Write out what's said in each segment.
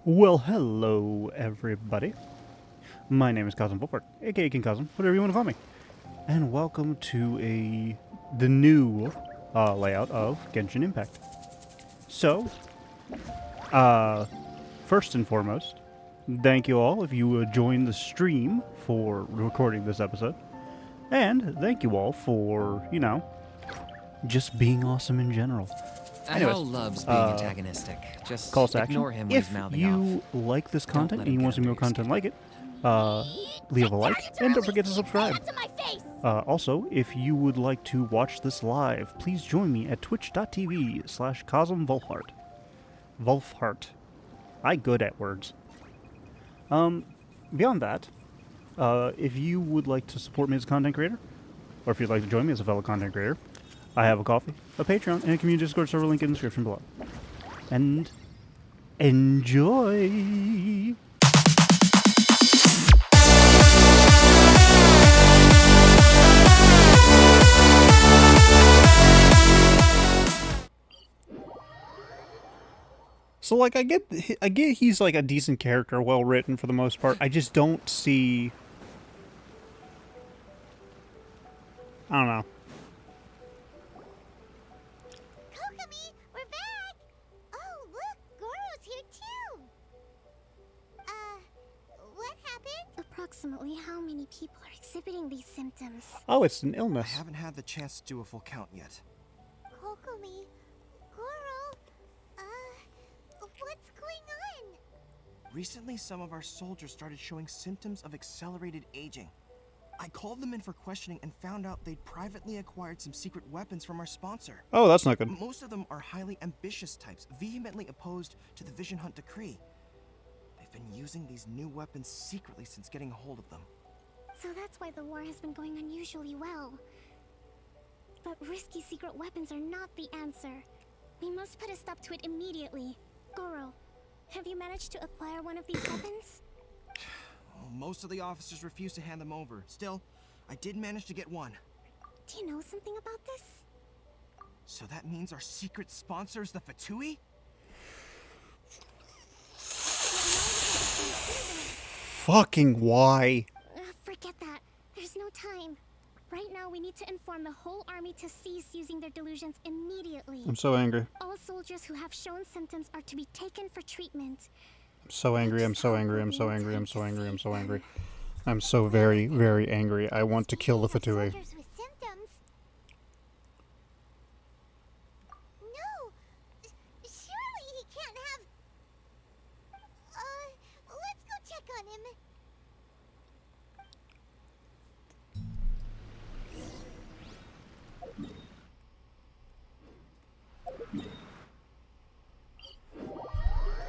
Well, hello, everybody. My name is Kazm Vulfhart, aka King Kazm, whatever you want to call me, and welcome to the new layout of Genshin Impact. So, uh, first and foremost, thank you all if you joined the stream for recording this episode, and thank you all for just being awesome in general. Anyways, Hal loves being antagonistic. Just calls to action. ignore him when he's If mouthing off. you like this Don't content let and him you get want to see under more your content skin. like it, leave a like and don't forget to subscribe. Also, if you would like to watch this live, please join me at twitch.tv/Kazm Vulfhart. Vulfhart. I good at words. Beyond that, if you would like to support me as a content creator, or if you'd like to join me as a fellow content creator, I have a Ko-fi, a Patreon, and a community Discord server link in the description below. And enjoy! So, like, I get he's like a decent character, well written for the most part. I just don't see. I don't know. Kokomi, we're back! Oh, look, Goro's here too! What happened? Approximately how many people are exhibiting these symptoms? Oh, it's an I illness. haven't had the chance to do a full count yet. Kokomi, Goro, what's going on? Recently, some of our soldiers started showing symptoms of accelerated aging. I called them in for questioning and found out they'd privately acquired some secret weapons from our sponsor. Oh, that's not good. Most of them are highly ambitious types, vehemently opposed to the Vision Hunt decree. They've been using these new weapons secretly since getting a hold of them. So that's why the war has been going unusually well. But risky secret weapons are not the answer. We must put a stop to it immediately. Goro, have you managed to acquire one of these weapons? Most of the officers refused to hand them over. Still, I did manage to get one. Do you know something about this? So that means our secret sponsor is the Fatui? Fucking why? Forget that. There's no time. Right now, we need to inform the whole army to cease using their delusions immediately. I'm so angry. All soldiers who have shown symptoms are to be taken for treatment. I'm so angry. I'm so angry. I'm so angry. I'm so angry. I'm so angry. I'm so very, very angry. I want to kill the Fatui. Soldiers with symptoms? No! Surely he can't have... let's go check on him.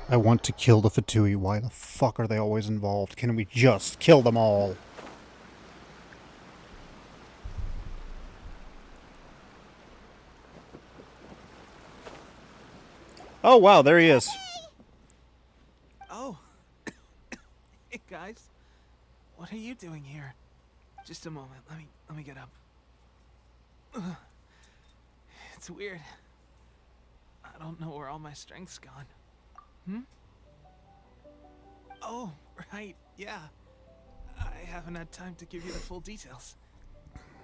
I want to kill the Fatui. Why the fuck are they always involved? Can we just kill them all? Oh wow, there he is. Oh. Hey guys. What are you doing here? Just a moment. Let me get up. Ugh. It's weird. I don't know where all my strength's gone. Oh, right. Yeah. I haven't had time to give you the full details.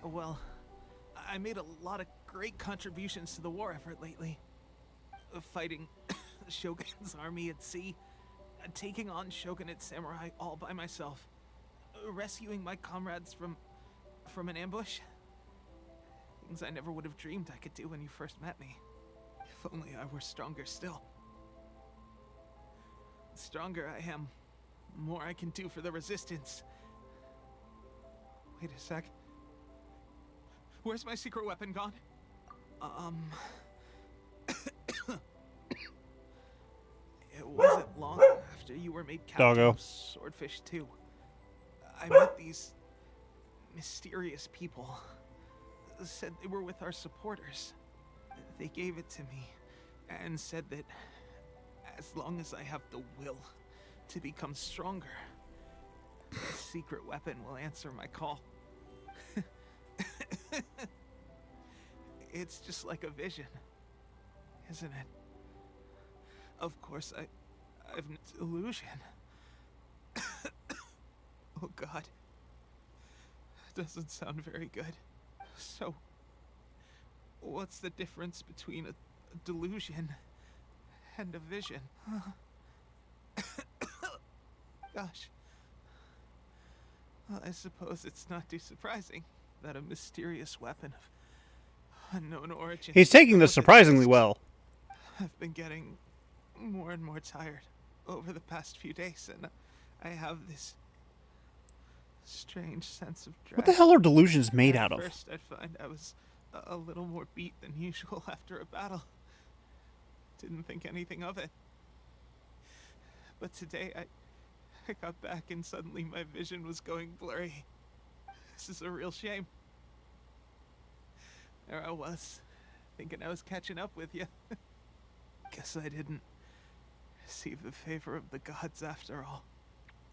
Well, I made a lot of great contributions to the war effort lately. Fighting the Shogun's army at sea, taking on Shogunate samurai all by myself, rescuing my comrades from an ambush. Things I never would have dreamed I could do when you first met me. If only I were stronger still. The stronger I am, the more I can do for the resistance. Wait a sec. Where's my secret weapon gone? It wasn't long after you were made captain Doggo. of Swordfish 2. I met these mysterious people. Said they were with our supporters. They gave it to me and said that as long as I have the will to become stronger, the secret weapon will answer my call. It's just like a vision, isn't it? Of course, I've delusion. Oh God. Doesn't sound very good. So, what's the difference between a delusion and a vision? Gosh. Well, I suppose it's not too surprising that a mysterious weapon of unknown origin... He's taking this surprisingly well. I've been getting more and more tired over the past few days, and I have this strange sense of dread. What the hell are delusions made out of? At first, I'd find I was a little more beat than usual after a battle. Didn't think anything of it. But today, I got back and suddenly my vision was going blurry. This is a real shame. There I was, thinking I was catching up with you. Guess I didn't receive the favor of the gods after all.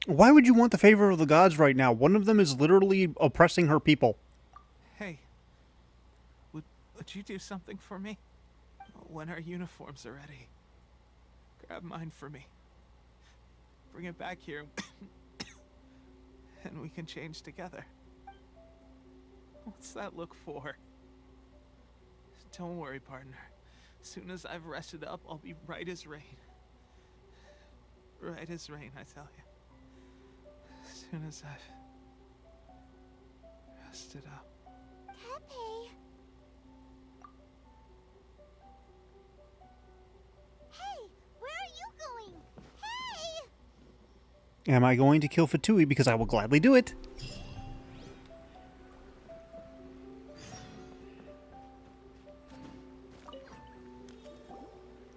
Why would you want the favor of the gods right now? One of them is literally oppressing her people. Hey, would you do something for me? When our uniforms are ready, grab mine for me. Bring it back here, and we can change together. What's that look for? Don't worry, partner. As soon as I've rested up, I'll be right as rain. Right as rain, I tell you. As soon as I've rested up. Pepe. Hey, where are you going? Hey! Am I going to kill Fatui? Because I will gladly do it.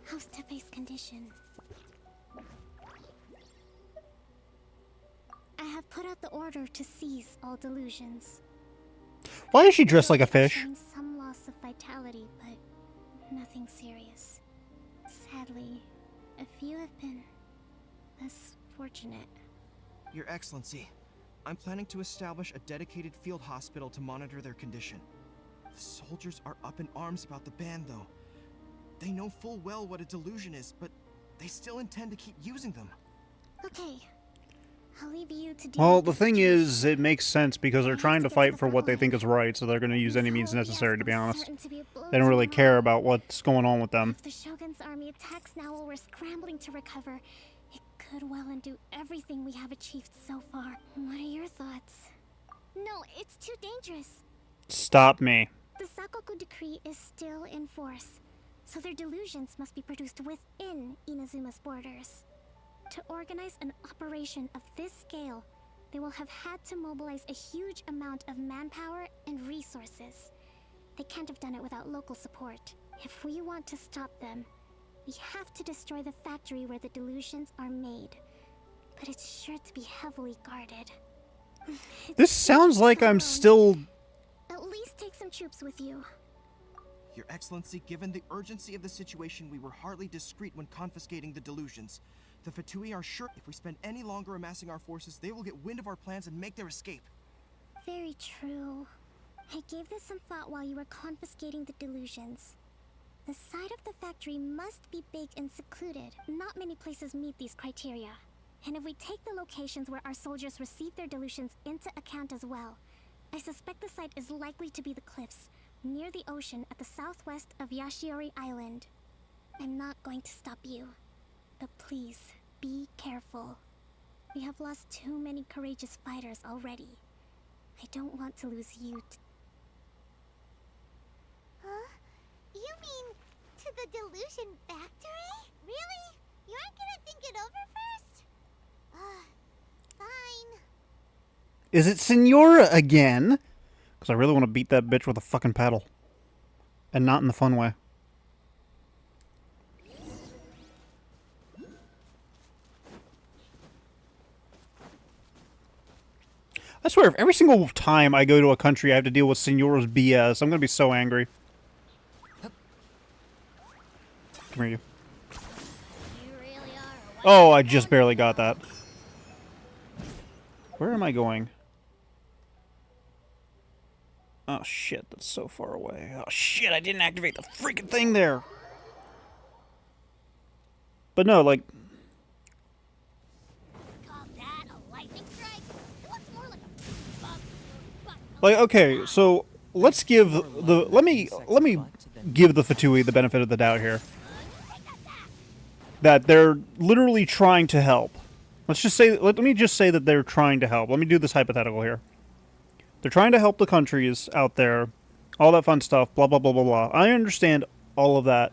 How's Tepe's condition? I have put out the order to seize all delusions. Why is she dressed like a fish? Showing some loss of vitality, but nothing serious. Sadly, a few have been less fortunate. Your Excellency, I'm planning to establish a dedicated field hospital to monitor their condition. The soldiers are up in arms about the ban, though. They know full well what a delusion is, but they still intend to keep using them. Okay. I'll leave you to deal Well, with the thing situation. is, it makes sense because they're trying to fight for what they think is right, so they're going to use any means necessary, to be honest. They don't really care about what's going on with them. If the Shogun's army attacks now while we're scrambling to recover, it could well undo everything we have achieved so far. What are your thoughts? No, it's too dangerous. Stop me. The Sakoku decree is still in force, so their delusions must be produced within Inazuma's borders. To organize an operation of this scale, they will have had to mobilize a huge amount of manpower and resources. They can't have done it without local support. If we want to stop them, we have to destroy the factory where the delusions are made. But it's sure to be heavily guarded. This sounds like I'm still... At least take some troops with you. Your Excellency, given the urgency of the situation, we were hardly discreet when confiscating the delusions. The Fatui are sure if we spend any longer amassing our forces, they will get wind of our plans and make their escape. Very true. I gave this some thought while you were confiscating the delusions. The side of the factory must be big and secluded. Not many places meet these criteria. And if we take the locations where our soldiers receive their delusions into account as well, I suspect the site is likely to be the cliffs, near the ocean at the southwest of Yashiori Island. I'm not going to stop you. But please, be careful. We have lost too many courageous fighters already. I don't want to lose you. Huh? You mean to the delusion factory? Really? You aren't gonna think it over first? Fine. Is it Senora again? Because I really want to beat that bitch with a fucking paddle. And not in the fun way. I swear, if every single time I go to a country I have to deal with Senora's BS, I'm going to be so angry. Come here, you. You really are. Oh, I just barely got that. Where am I going? Oh, shit, that's so far away. Oh, shit, I didn't activate the freaking thing there. But no, like, Like, okay, so let's give the let me give the Fatui the benefit of the doubt here. That they're literally trying to help. Let's just say let me just say that they're trying to help. Let me do this hypothetical here. They're trying to help the countries out there, all that fun stuff, blah blah blah blah blah. I understand all of that.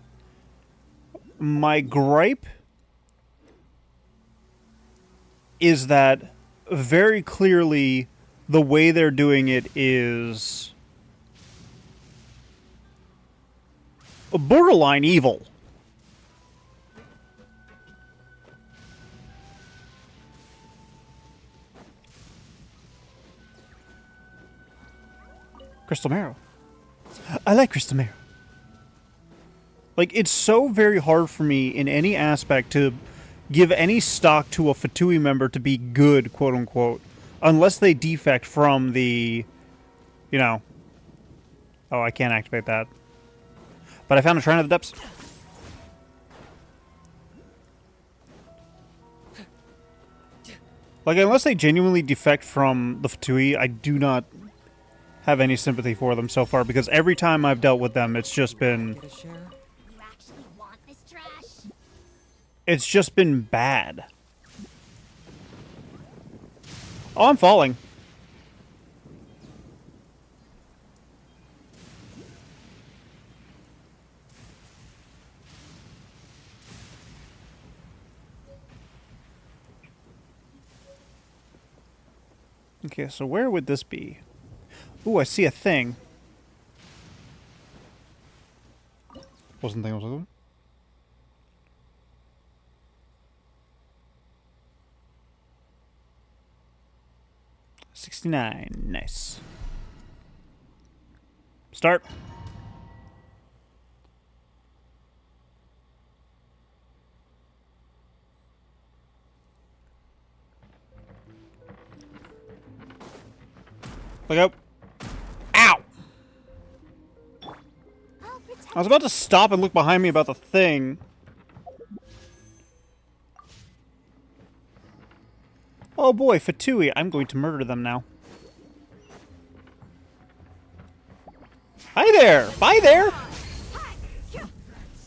My gripe is that very clearly the way they're doing it is borderline evil. Crystal Marrow. I like Crystal Marrow. Like, it's so very hard for me in any aspect to give any stock to a Fatui member to be good, quote unquote, unless they defect from the, you know. Oh, I can't activate that. But I found a Shrine of the Depths. Like, unless they genuinely defect from the Fatui, I do not have any sympathy for them so far, because every time I've dealt with them, it's just been... Get a share? You actually want this trash? It's just been bad. Oh, I'm falling. Okay, so where would this be? Ooh, I see a thing. Wasn't thinking I was looking. $69. Nice. Start. Look out. Ow! I was about to stop and look behind me about the thing. Oh boy, Fatui. I'm going to murder them now. Hi there! Bye there!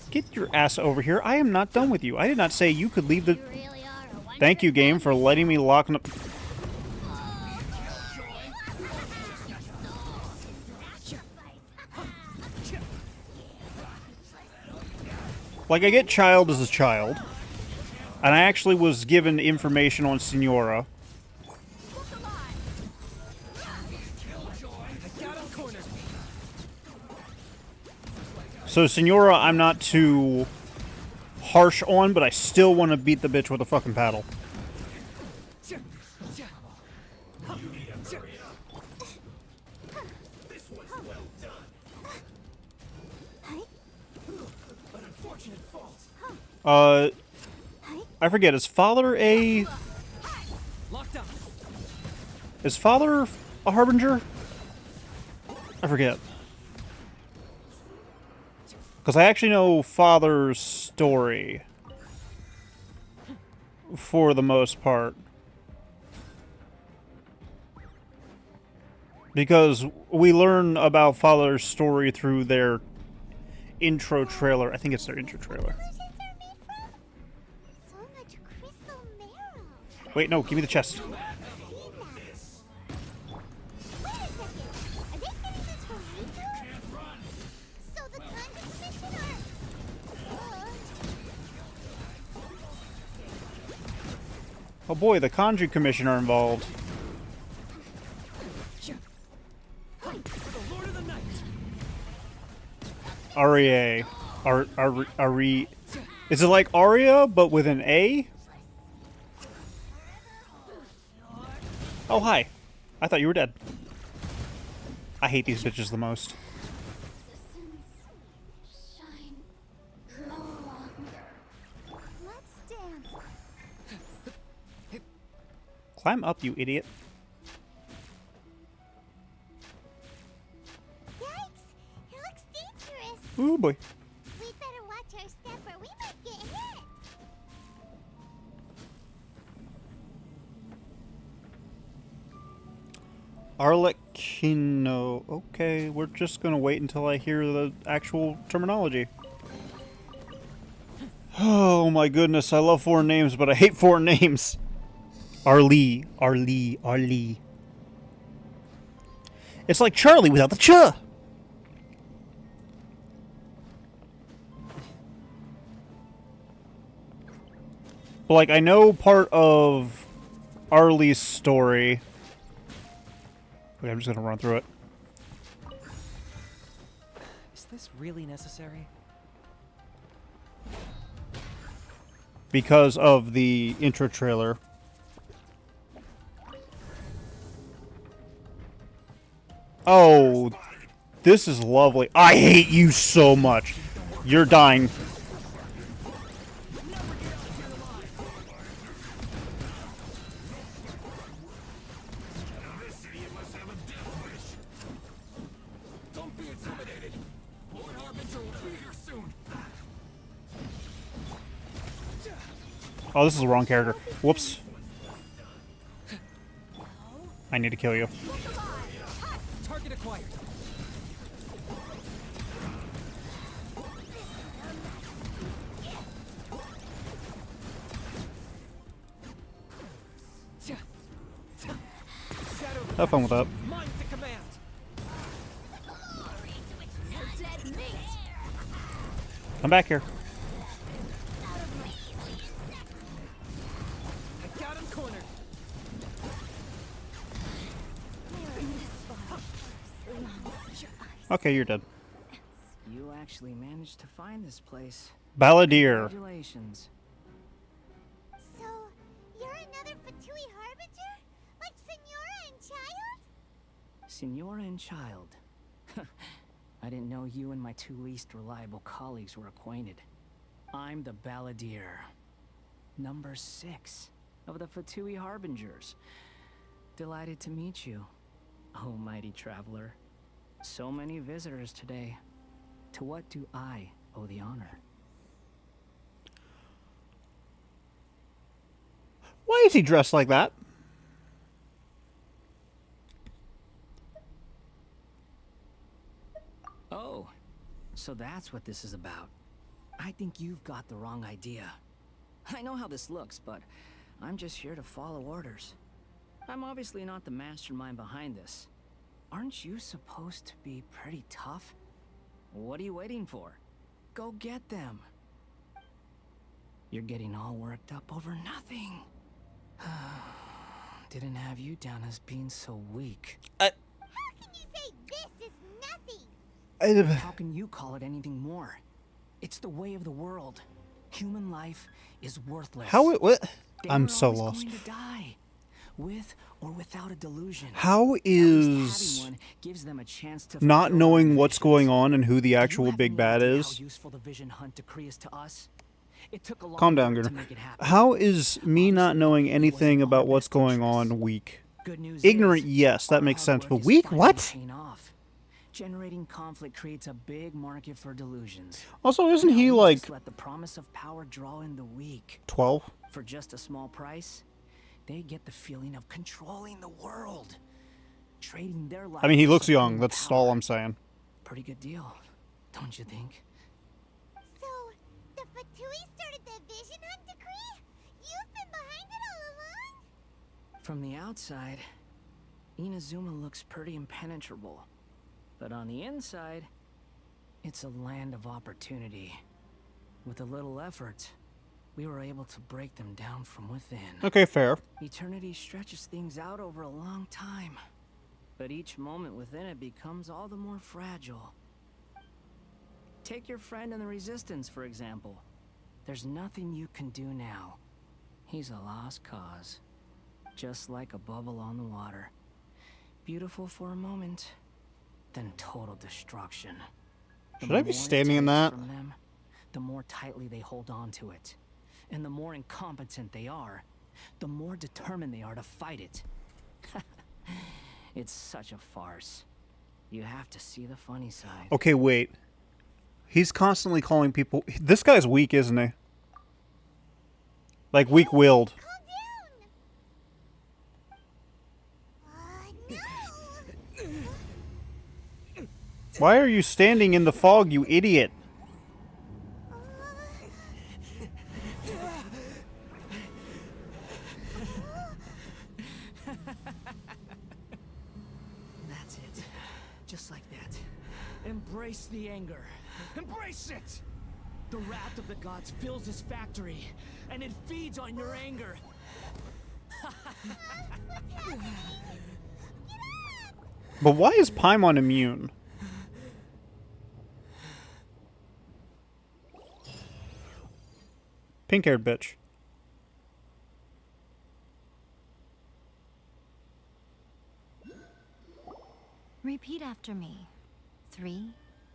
Get your ass over here. I am not done with you. I did not say you could leave the... Thank you, game, for letting me lock... Like, I get child as a child. And I actually was given information on Senora. So Senora, I'm not too harsh on, but I still want to beat the bitch with a fucking paddle. I forget, is father a... Is father a harbinger? I forget. Because I actually know father's story. For the most part. Because we learn about father's story through their intro trailer. I think it's their intro trailer. So much crystal marrow. Wait, no, give me the chest. Wait a second. Are they getting this from Rico? So the Kazm commissioner. Oh boy, the Kanji Commissioner involved. REA. Ari. Is it like Aria, but with an A? Oh, hi. I thought you were dead. I hate these bitches the most. Shine no longer. Let's dance. Climb up, you idiot. Yikes! It looks dangerous. Ooh, boy. We'd better watch our step or we might get hit. Arlecchino. Okay, we're just gonna wait until I hear the actual terminology. Oh my goodness, I love foreign names, but I hate foreign names. Arlie. It's like Charlie without the ch. But like, I know part of Arlie's story. Okay, I'm just gonna run through it. Is this really necessary? Because of the intro trailer. Oh, this is lovely. I hate you so much. You're dying. Oh, this is the wrong character. Whoops. I need to kill you. Target acquired. Have fun with that. Mine to command. Come back here. I got him cornered. Okay, you're dead. You actually managed to find this place. Balladeer. Congratulations. So, you're another Fatui Harbinger? Like Senora and Child? Senora and Child. I didn't know you and my two least reliable colleagues were acquainted. I'm the Balladeer. Number 6 of the Fatui Harbingers. Delighted to meet you, oh mighty traveler. So many visitors today. To what do I owe the honor? Why is he dressed like that? Oh, so that's what this is about. I think you've got the wrong idea. I know how this looks, but I'm just here to follow orders. I'm obviously not the mastermind behind this. Aren't you supposed to be pretty tough? What are you waiting for? Go get them. You're getting all worked up over nothing. Didn't have you down as being so weak. How can you say this is nothing? How can you call it anything more? It's the way of the world. Human life is worthless. How it what? They I'm were so always lost. going to die, with or without a delusion. How At least is having one gives them a chance to not fulfill knowing their what's ambitions. going on and who the Do you actual have big any bad idea is? How useful the vision hunt decree is to us? It took a long Calm down, effort to Gunnar. make it happen. How is me not Obviously, knowing it anything wasn't all about in our what's best going interests. on weak? Good news Ignorant, is, yes, that our makes hard sense, work but is weak? finally What? paying off. Generating conflict creates a big market for delusions. Also, isn't Now he we like just let the promise of power draw in the weak. 12? For just a small price, they get the feeling of controlling the world. Trading their life I mean, he for looks young, supreme that's power. all I'm saying. Pretty good deal, don't you think? So, the Fatui started the vision hunt decree? You've been behind it all along? From the outside, Inazuma looks pretty impenetrable. But on the inside, it's a land of opportunity. With a little effort, we were able to break them down from within. Okay, fair. Eternity stretches things out over a long time, but each moment within it becomes all the more fragile. Take your friend in the Resistance, for example. There's nothing you can do now. He's a lost cause, just like a bubble on the water. Beautiful for a moment, then total destruction. The Should I be more it standing in takes that? from them, the more tightly they hold on to it. And the more incompetent they are, the more determined they are to fight it. It's such a farce. You have to see the funny side. Okay, wait. He's constantly calling people... This guy's weak, isn't he? Like, weak-willed. Calm down! No! Why are you standing in the fog, you idiot? That's it. Just like that. Embrace the anger. Embrace it! The wrath of the gods fills this factory, and it feeds on your anger. But why is Paimon immune? Pink-haired bitch. Repeat after me. 3,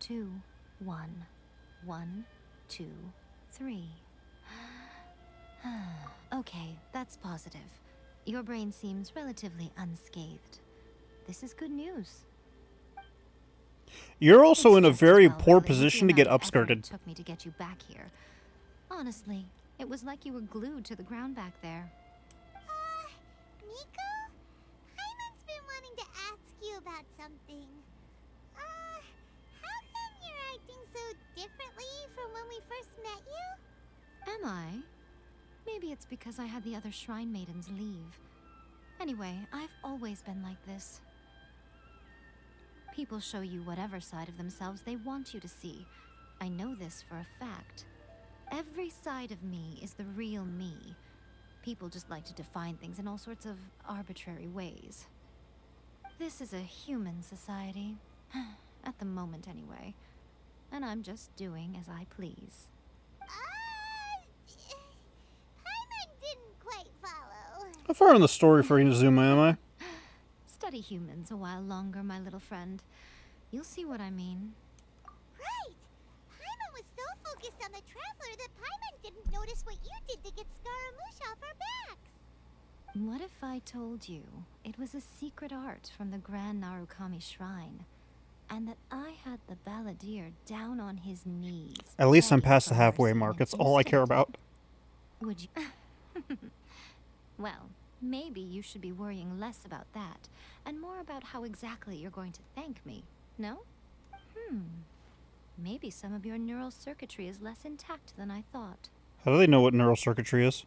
2, 1. 1, 2, 3. Okay, that's positive. Your brain seems relatively unscathed. This is good news. You're also It's in a just very well poor worth the position to amount get of effort it upskirted. took me to get you back here. Honestly, it was like you were glued to the ground back there. Nico? Hyman's been wanting to ask you about something. How come you're acting so differently from when we first met you? Am I? Maybe it's because I had the other shrine maidens leave. Anyway, I've always been like this. People show you whatever side of themselves they want you to see. I know this for a fact. Every side of me is the real me. People just like to define things in all sorts of arbitrary ways. This is a human society. At the moment, anyway. And I'm just doing as I please. Hyman didn't quite follow. How far in the story for Inazuma am I? Study humans a while longer, my little friend. You'll see what I mean. Right! Paimon was so focused on the Traveler that Paimon didn't notice what you did to get Scaramouche off our backs. What if I told you it was a secret art from the Grand Narukami Shrine, and that I had the balladeer down on his knees? At least I'm begging past for the halfway mercy mark. in It's all I care instant? about. Would you? Well, maybe you should be worrying less about that, and more about how exactly you're going to thank me, no? Maybe some of your neural circuitry is less intact than I thought. How do they know what neural circuitry is?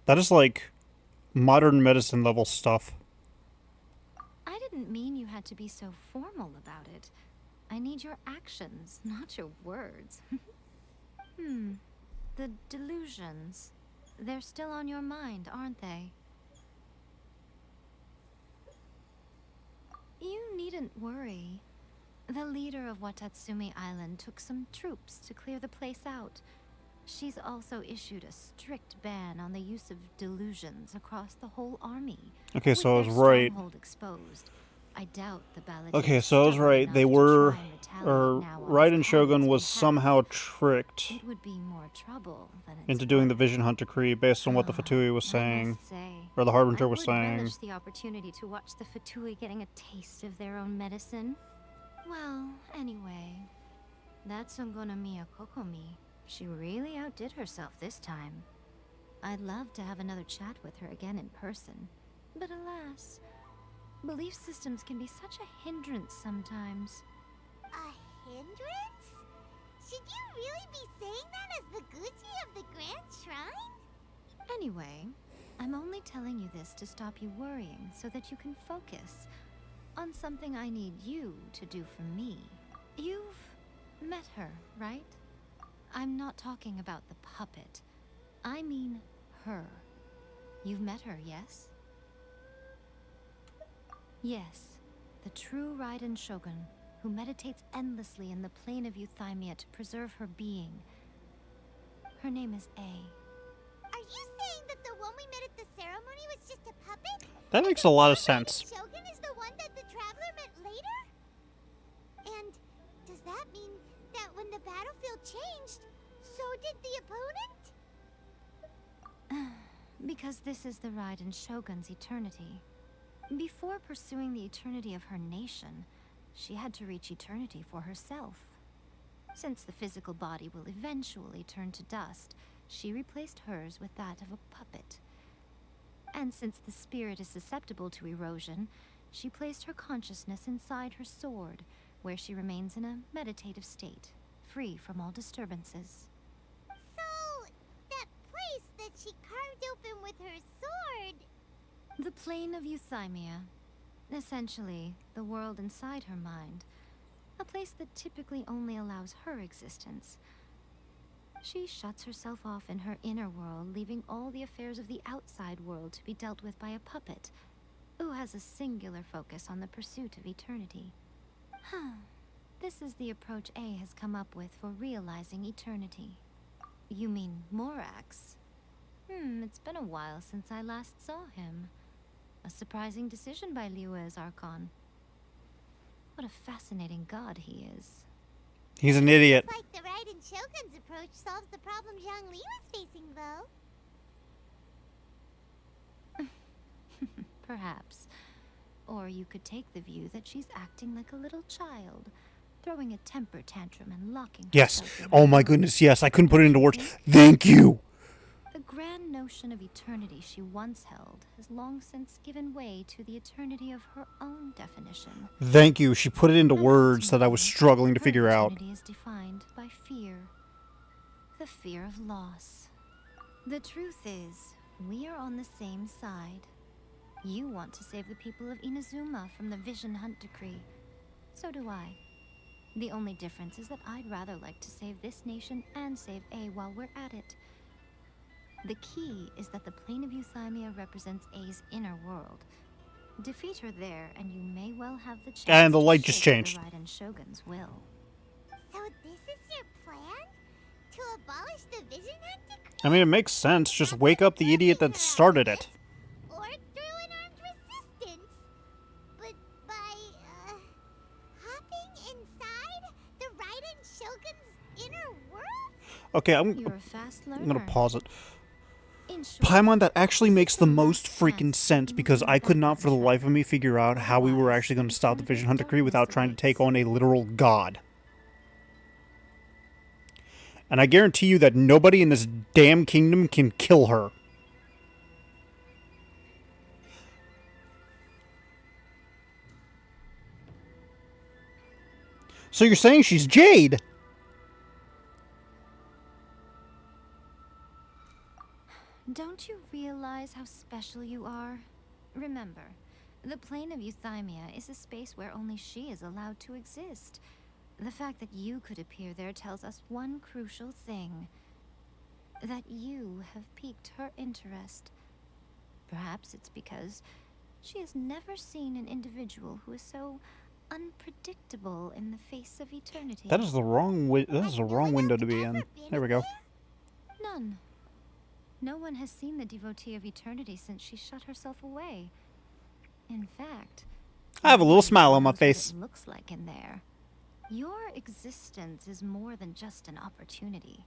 That is like modern medicine level stuff. I didn't mean you had to be so formal about it. I need your actions, not your words. The delusions. They're still on your mind, aren't they? You needn't worry. The leader of Watatsumi Island took some troops to clear the place out. She's also issued a strict ban on the use of delusions across the whole army. Okay, so I With was their right. stronghold exposed, I doubt the balladeer Okay, so I was stubborn right. enough They to were, try and retaliate or now on his Raiden Shogun comrade's was behalf. somehow tricked It would be more trouble than it's into doing the worth. Vision Hunt decree based on what the Fatui was I saying, must say, or the Harbinger I was would saying. relish the opportunity to watch the Fatui getting a taste of their own medicine. Well, anyway, that's Ungonomiya Kokomi. She really outdid herself this time. I'd love to have another chat with her again in person, but alas, belief systems can be such a hindrance sometimes. A hindrance? Should you really be saying that as the Gucci of the Grand Shrine? Anyway, I'm only telling you this to stop you worrying so that you can focus on something I need you to do for me. You've met her, right? I'm not talking about the puppet. I mean her. You've met her, yes? Yes, the true Raiden Shogun, who meditates endlessly in the plane of Euthymia to preserve her being. Her name is A. Are you saying that the one we met at the ceremony was just a puppet? That makes a lot of sense. Raiden Shogun is the one that the Traveler met later? And does that mean that when the battlefield changed, so did the opponent? Because this is the Raiden Shogun's eternity. Before pursuing the eternity of her nation, she had to reach eternity for herself. Since the physical body will eventually turn to dust, she replaced hers with that of a puppet. And since the spirit is susceptible to erosion, she placed her consciousness inside her sword, where she remains in a meditative state, free from all disturbances. So, that place that she carved open with her sword... The plane of euthymia. Essentially, the world inside her mind. A place that typically only allows her existence. She shuts herself off in her inner world, leaving all the affairs of the outside world to be dealt with by a puppet, who has a singular focus on the pursuit of eternity. This is the approach A has come up with for realizing eternity. You mean Morax? It's been a while since I last saw him. A surprising decision by Liyue's Archon. What a fascinating god he is. He's an idiot. It's like the Raiden Shogun's approach solves the problem Zhang Li was facing, though. Perhaps. Or you could take the view that she's acting like a little child, throwing a temper tantrum and locking Yes. herself in Oh her my room. goodness, yes. I couldn't put it into words. Thank you! The grand notion of eternity she once held has long since given way to the eternity of her own definition. Thank you. She put it into And words that I was ultimately, struggling to her figure out. eternity is defined by fear. The fear of loss. The truth is, we are on the same side. You want to save the people of Inazuma from the Vision Hunt decree. So do I. The only difference is that I'd rather like to save this nation and save A while we're at it. The key is that the plane of euthymia represents A's inner world. Defeat her there, and you may well have the chance And the to light just shake changed. the Raiden Shogun's will. So this is your plan? To abolish the Vision Hunt decree? I mean, it makes sense. Just wake up the idiot that started it. Or through an armed resistance? But by, hopping inside the Raiden Shogun's inner world? Okay, I'm You're a fast learner. gonna pause it. In short, Paimon, that actually makes the most last freaking chance sense to because move I could back not on for the track. life of me figure out how we were actually going to stop the Vision Hunt decree without trying to take on a literal god. And I guarantee you that nobody in this damn kingdom can kill her. So you're saying she's Jade? Don't you realize how special you are? Remember, the plane of euthymia is a space where only she is allowed to exist. The fact that you could appear there tells us one crucial thing. That you have piqued her interest. Perhaps it's because she has never seen an individual who is so unpredictable in the face of eternity. That is the wrong window to be in. There we go. None. No one has seen the devotee of eternity since she shut herself away. In fact, I have a little nobody smile on my knows what face. it looks like in there. Your existence is more than just an opportunity.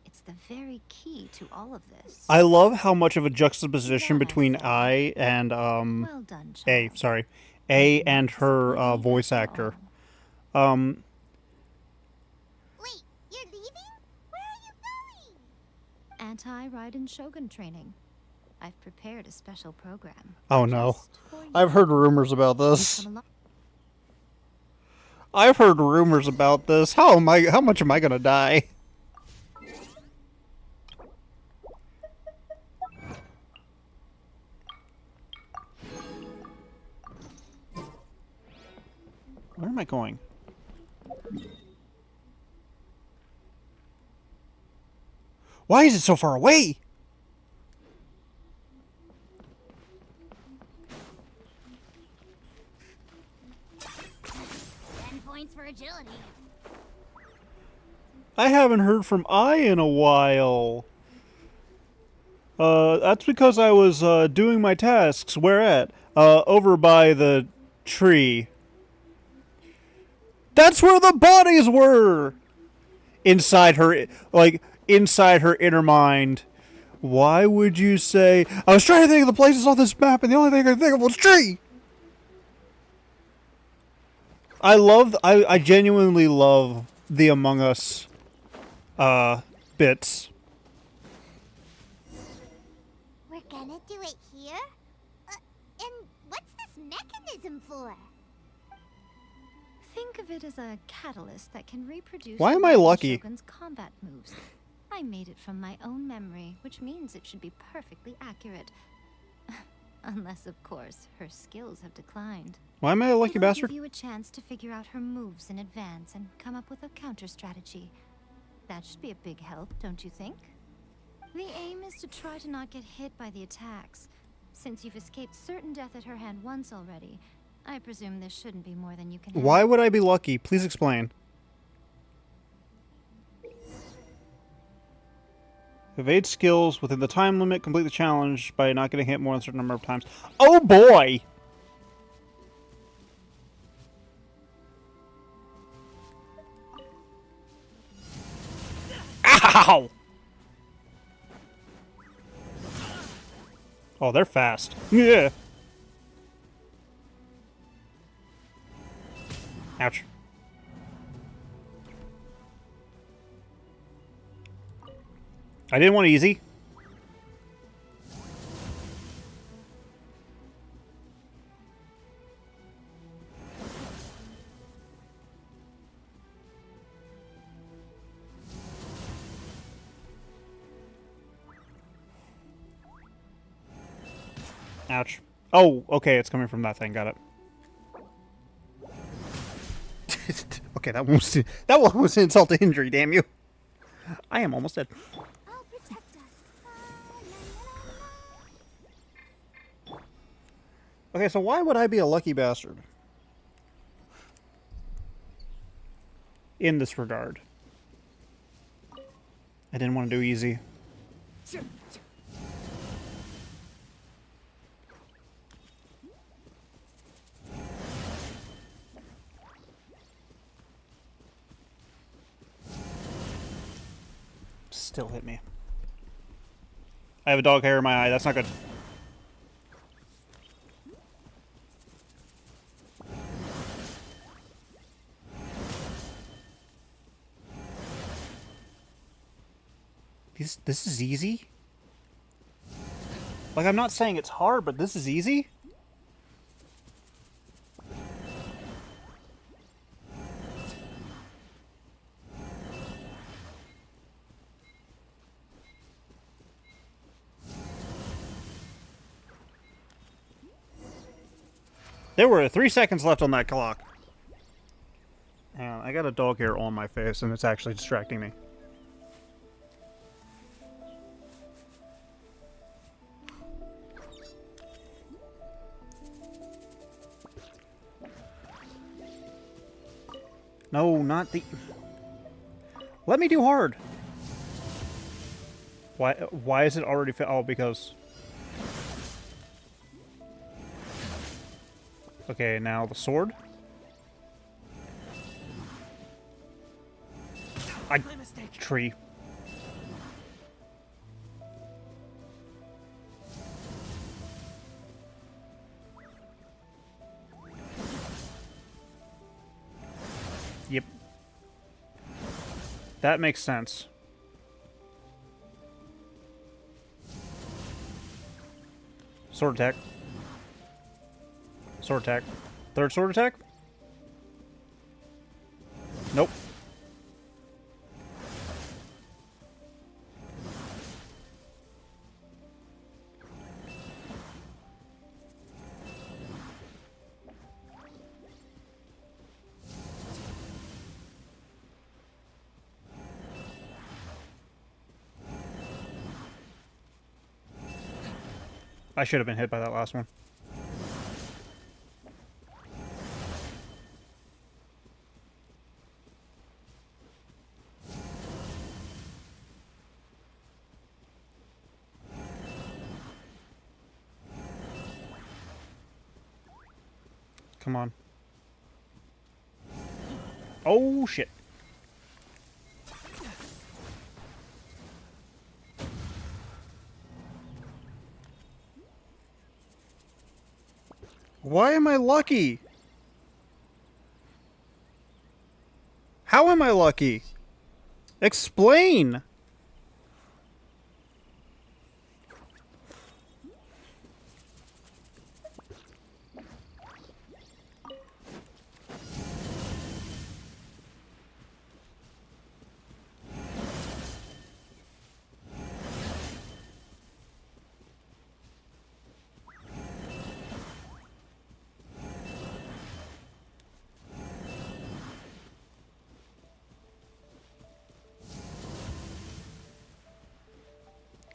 It's the very key to all of this. I love how much of a juxtaposition That between said, I and well done, A, child. sorry, You A are not and her disappointed voice after actor. all. Wait, you're leaving? Where are you going? Anti-Raiden Shogun training. I've prepared a special program. Oh no. just for you. I've heard rumors about this. Come along. I've heard rumors about this. How much am I gonna die? Where am I going? Why is it so far away? Points for agility. I haven't heard from I in a while. That's because I was doing my tasks. Where at? Over by the tree. That's where the bodies were! Inside her, inside her inner mind. Why would you say... I was trying to think of the places on this map, and the only thing I could think of was tree! I genuinely love the Among Us, bits. We're gonna do it here? And what's this mechanism for? Think of it as a catalyst that can reproduce Why am I Raiden lucky? Shogun's combat moves. I made it from my own memory, which means it should be perfectly accurate. Unless, of course, her skills have declined. Why am I a lucky It'll bastard? give you a chance to figure out her moves in advance and come up with a counter strategy. That should be a big help, don't you think? The aim is to try to not get hit by the attacks. Since you've escaped certain death at her hand once already, I presume this shouldn't be more than you can handle. Why would I be lucky? Please explain. Evade skills within the time limit. Complete the challenge by not getting hit more than a certain number of times. Oh boy! Ow! Oh, they're fast. Yeah. Ouch. I didn't want easy. Ouch. Oh, okay, it's coming from that thing. Got it. Okay, that one was an insult to injury, damn you. I am almost dead. I'll protect us. Okay, so why would I be a lucky bastard? In this regard. I didn't want to do easy. Still hit me. I have a dog hair in my eye. That's not good. This is easy? Like, I'm not saying it's hard, but this is easy? There were 3 seconds left on that clock. And I got a dog hair on my face, and it's actually distracting me. No, not the... Let me do hard. Why is it already oh, because... Okay, now the sword. My mistake. Tree. Yep. That makes sense. Sword attack. Sword attack. Third sword attack? Nope. I should have been hit by that last one. Come on. Oh, shit. Why am I lucky? How am I lucky? Explain!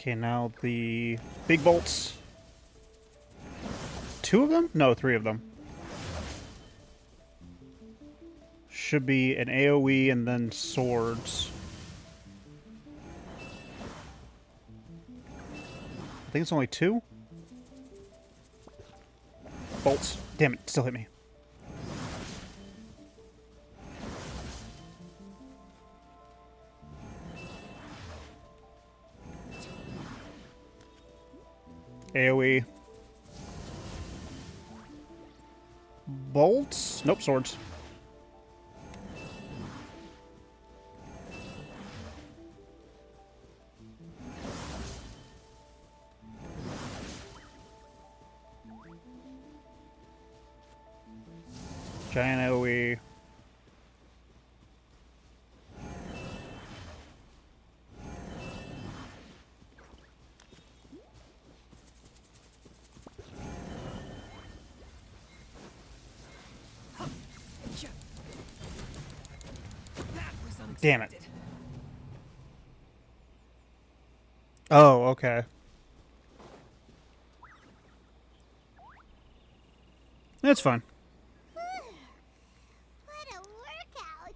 Okay, now the big bolts. 2 of them? No, 3 of them. Should be an AoE and then swords. I think it's only 2. Bolts. Damn it, still hit me. AoE. Bolts? Nope, swords. Giant AoE. Damn it. Oh, okay. That's fine. What a workout!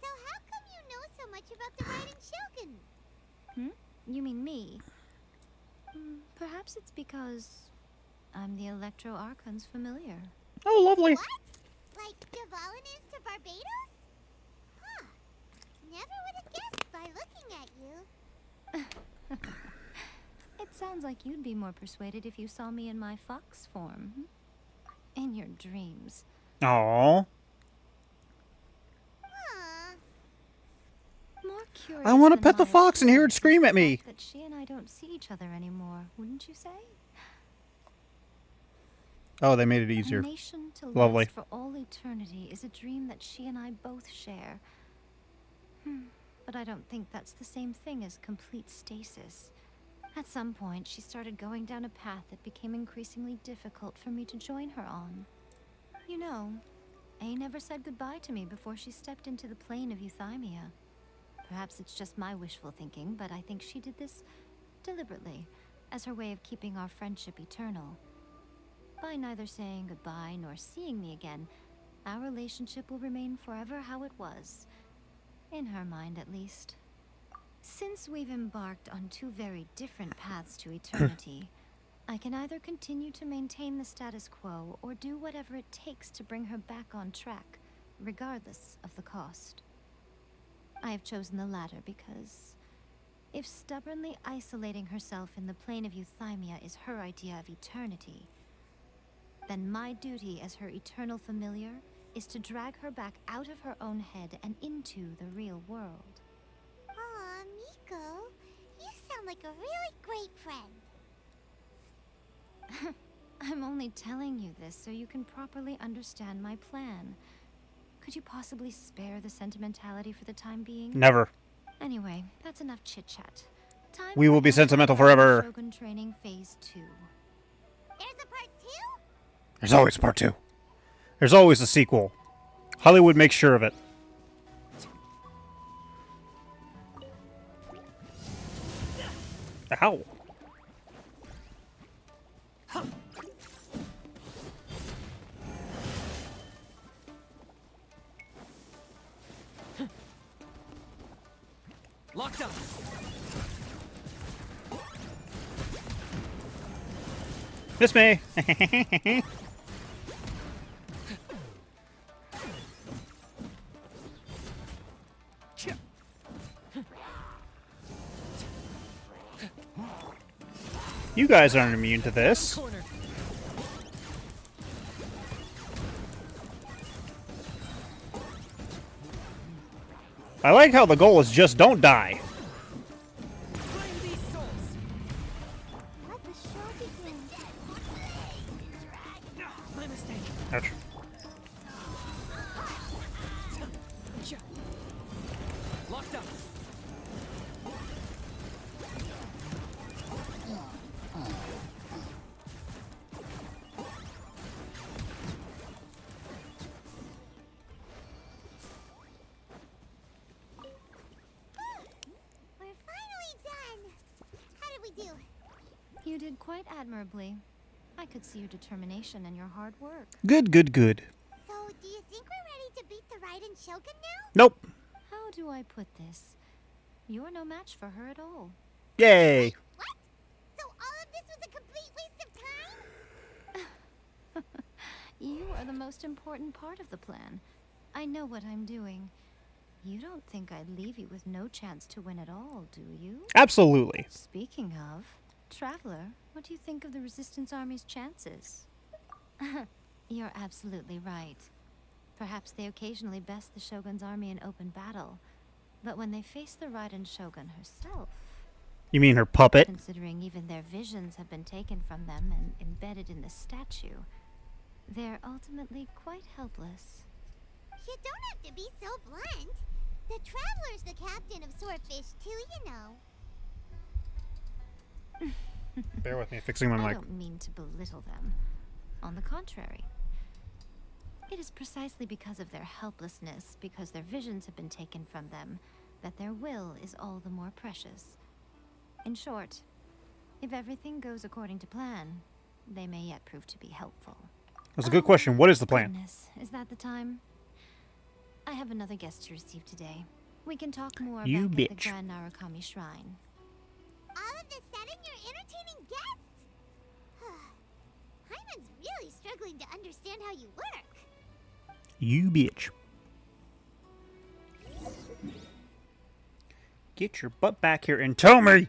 So how come you know so much about the Raiden Shogun? You mean me? Perhaps it's because I'm the Electro Archon's familiar. Oh, lovely. What? Like Dvalin is to Barbados? Huh. Never would have guessed by looking at you. It sounds like you'd be more persuaded if you saw me in my fox form. In your dreams. Aww. Huh. More curious I want to than pet the my fox and hear it appearance scream is at the me. fact that she and I don't see each other anymore, wouldn't you say? Oh, they made it A easier. nation to Lovely. last for all eternity is a dream that she and I both share. But I don't think that's the same thing as complete stasis. At some point, she started going down a path that became increasingly difficult for me to join her on. You know, A never said goodbye to me before she stepped into the plane of Euthymia. Perhaps it's just my wishful thinking, but I think she did this deliberately, as her way of keeping our friendship eternal. By neither saying goodbye nor seeing me again, our relationship will remain forever how it was. In her mind, at least. Since we've embarked on 2 very different paths to eternity, I can either continue to maintain the status quo or do whatever it takes to bring her back on track, regardless of the cost. I have chosen the latter because if stubbornly isolating herself in the plane of Euthymia is her idea of eternity, then my duty as her eternal familiar is to drag her back out of her own head and into the real world. Aw, Miko, you sound like a really great friend. I'm only telling you this so you can properly understand my plan. Could you possibly spare the sentimentality for the time being? Never. Anyway, that's enough chit-chat. Time We for will be Raiden sentimental forever. Shogun Training Phase 2. There's a part 2? There's always part 2. There's always a sequel. Hollywood makes sure of it. Ow. Locked up. Miss me. You guys aren't immune to this. Corner. I like how the goal is just don't die. Claim these souls. Let the show begin. My mistake. Ouch. Locked up. We're finally done. do? You did quite admirably. I could see your determination and your hard work. Good, good, good. So, do you think we're ready to beat the Raiden Shogun now? Nope. How do I put this? You're no match for her at all. Yay. What? So all of this was a complete waste of time? You are the most important part of the plan. I know what I'm doing. You don't think I'd leave you with no chance to win at all, do you? Absolutely. Speaking of, Traveler, what do you think of the Resistance Army's chances? You're absolutely right. Perhaps they occasionally best the Shogun's army in open battle, but when they face the Raiden Shogun herself... You mean her puppet? Considering even their visions have been taken from them and embedded in the statue, they're ultimately quite helpless. You don't have to be so blunt. The Traveler's the captain of Swordfish too, you know. Bear with me, fixing my I mic. don't mean to belittle them. On the contrary. It is precisely because of their helplessness, because their visions have been taken from them, that their will is all the more precious. In short, if everything goes according to plan, they may yet prove to be helpful. That's a good question. What is the plan? Goodness, is that the time? I have another guest to receive today. We can talk more You back at the bitch. Grand Narukami Shrine. All of a sudden, you're entertaining guests. Hyman's really struggling to understand how you work. You bitch. Get your butt back here and tell me!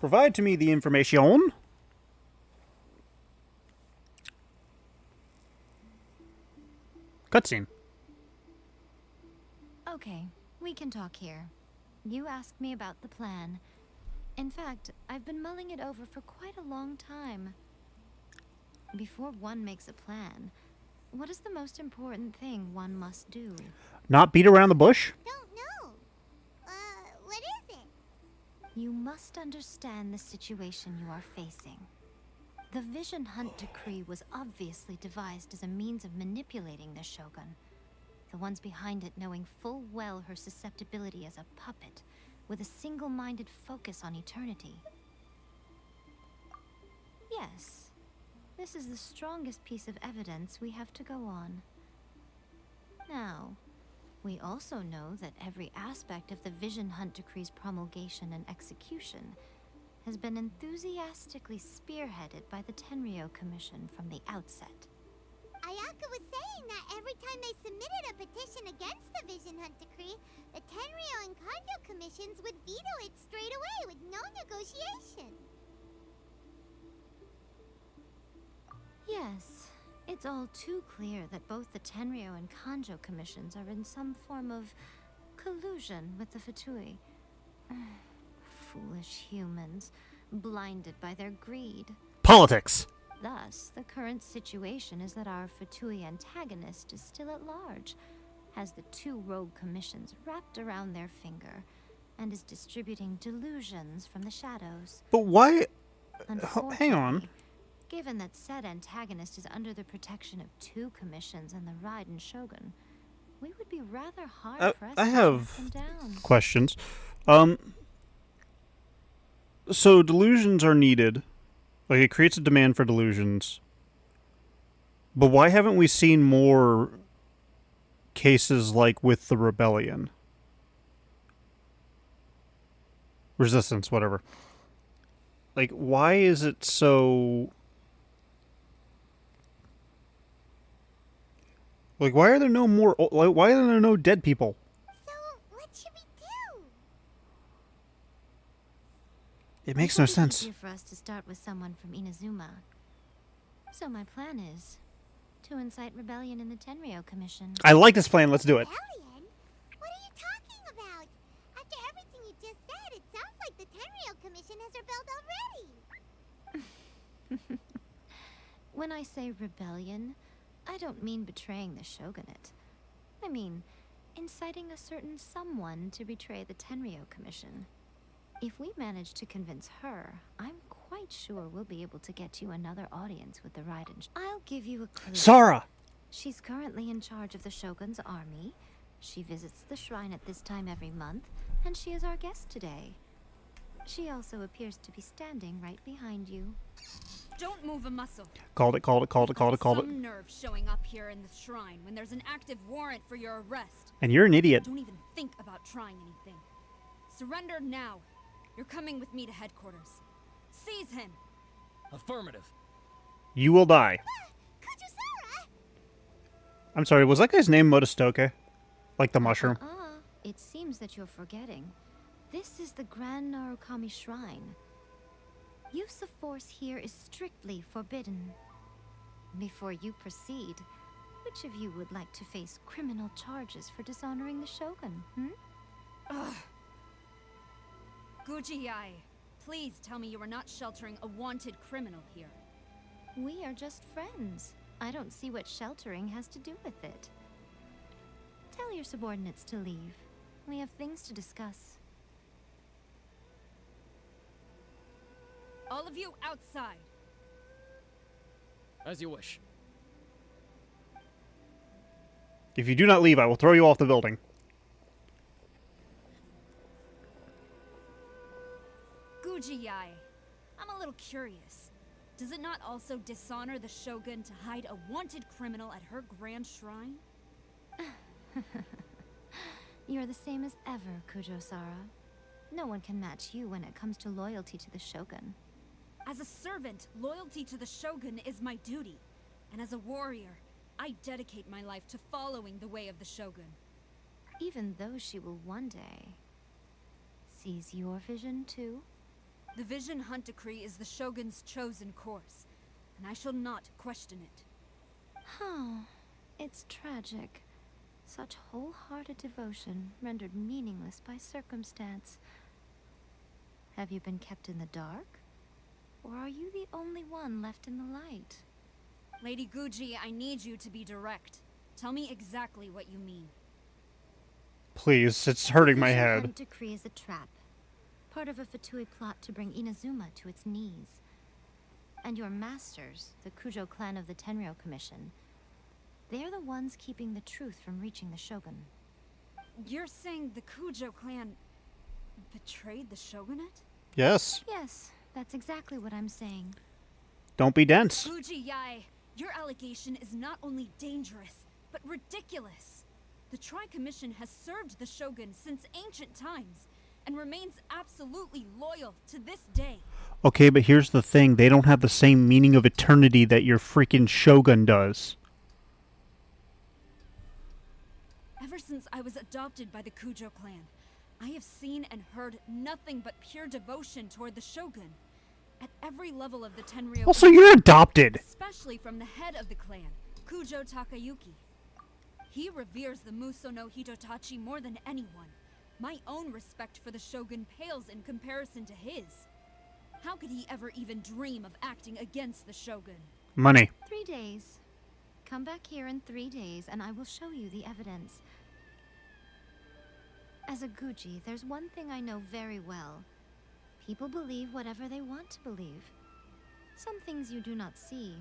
Provide to me the information. Cutscene. Okay, we can talk here. You asked me about the plan. In fact, I've been mulling it over for quite a long time. Before one makes a plan, what is the most important thing one must do? Not beat around the bush? Don't know. What is it? You must understand the situation you are facing. The Vision Hunt Decree was obviously devised as a means of manipulating the Shogun. The ones behind it knowing full well her susceptibility as a puppet, with a single-minded focus on eternity. Yes, this is the strongest piece of evidence we have to go on. Now, we also know that every aspect of the Vision Hunt Decree's promulgation and execution has been enthusiastically spearheaded by the Tenryou Commission from the outset. Ayaka was saying that every time they submitted a petition against the Vision Hunt Decree, the Tenryou and Kanjo commissions would veto it straight away with no negotiation. Yes, it's all too clear that both the Tenryou and Kanjo commissions are in some form of collusion with the Fatui. Foolish humans, blinded by their greed. Politics. Thus, the current situation is that our Fatui antagonist is still at large, has the two rogue commissions wrapped around their finger, and is distributing delusions from the shadows. But why? Unfortunately, Hang on. given that said antagonist is under the protection of two commissions and the Raiden Shogun, we would be rather hard-pressed I to have track them down. questions. So delusions are needed. Like, it creates a demand for delusions. But why haven't we seen more cases like with the rebellion? Resistance, whatever. Like, why is it so... Like, why are there no more... Like, why are there no dead people? So, what should we do? It makes It no would be sense. easier for us to start with someone from Inazuma. So my plan is to incite rebellion in the Tenryou Commission. I like this plan. Let's do it. Rebellion? What are you talking about? After everything you just said, it sounds like the Tenryou Commission has rebelled already. When I say rebellion, I don't mean betraying the shogunate. I mean inciting a certain someone to betray the Tenryou Commission. If we manage to convince her, I'm quite sure we'll be able to get you another audience with the Raiden. I'll give you a clue. Sara! She's currently in charge of the Shogun's army. She visits the shrine at this time every month, and she is our guest today. She also appears to be standing right behind you. Don't move a muscle. Called it, called it, called it, called it, called it. Some nerve showing up here in the shrine when there's an active warrant for your arrest. And you're an idiot. Don't even think about trying anything. Surrender now. You're coming with me to headquarters. Seize him. Affirmative. You will die. Kujusara! I'm sorry, was that guy's name Motostoke? Like the mushroom? It seems that you're forgetting. This is the Grand Narukami Shrine. Use of force here is strictly forbidden. Before you proceed, which of you would like to face criminal charges for dishonoring the Shogun, Ugh. Guji-ai, please tell me you are not sheltering a wanted criminal here. We are just friends. I don't see what sheltering has to do with it. Tell your subordinates to leave. We have things to discuss. All of you outside. As you wish. If you do not leave, I will throw you off the building. Guji-ai, I'm a little curious. Does it not also dishonor the Shogun to hide a wanted criminal at her grand shrine? You're the same as ever, Kujo-sara. No one can match you when it comes to loyalty to the Shogun. As a servant, loyalty to the Shogun is my duty. And as a warrior, I dedicate my life to following the way of the Shogun. Even though she will one day seize your vision too? The Vision Hunt Decree is the Shogun's chosen course, and I shall not question it. Oh, it's tragic. Such wholehearted devotion rendered meaningless by circumstance. Have you been kept in the dark? Or are you the only one left in the light? Lady Guji, I need you to be direct. Tell me exactly what you mean. Please, it's hurting my The head. Hunt Decree is a trap. Part of a Fatui plot to bring Inazuma to its knees. And your masters, the Kujo clan of the Tenryou Commission, they're the ones keeping the truth from reaching the Shogun. You're saying the Kujo clan betrayed the Shogunate? Yes. Yes, that's exactly what I'm saying. Don't be dense. Guji-ai, your allegation is not only dangerous, but ridiculous. The Tri-Commission has served the Shogun since ancient times, and remains absolutely loyal to this day. Okay, but here's the thing. They don't have the same meaning of eternity that your freaking Shogun does. Ever since I was adopted by the Kujo clan, I have seen and heard nothing but pure devotion toward the Shogun. At every level of the Tenryou Also, you're adopted. especially from the head of the clan, Kujo Takayuki. He reveres the Muso no Hitotachi more than anyone. My own respect for the Shogun pales in comparison to his. How could he ever even dream of acting against the Shogun? Money. 3 days. Come back here in 3 days and I will show you the evidence. As a Guji, there's one thing I know very well. People believe whatever they want to believe. Some things you do not see,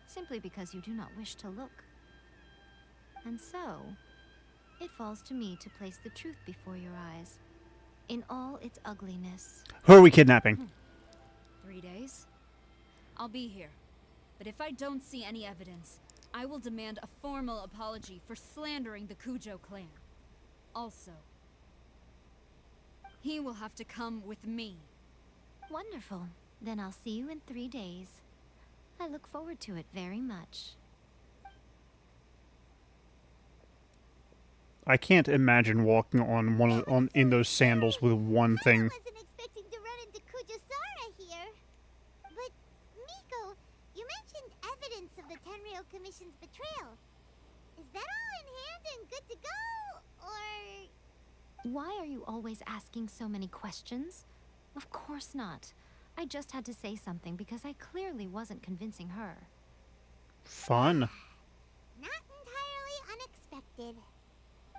simply because you do not wish to look. And so, it falls to me to place the truth before your eyes, in all its ugliness. Who are we kidnapping? 3 days? I'll be here. But if I don't see any evidence, I will demand a formal apology for slandering the Kujo clan. Also, he will have to come with me. Wonderful. Then I'll see you in 3 days. I look forward to it very much. I can't imagine walking in those sandals with one I thing. wasn't expecting to run into Kujusara here. But, Miko, you mentioned evidence of the Tenryou Commission's betrayal. Is that all in hand and good to go? Or... Why are you always asking so many questions? Of course not. I just had to say something because I clearly wasn't convincing her. Fun. not entirely unexpected.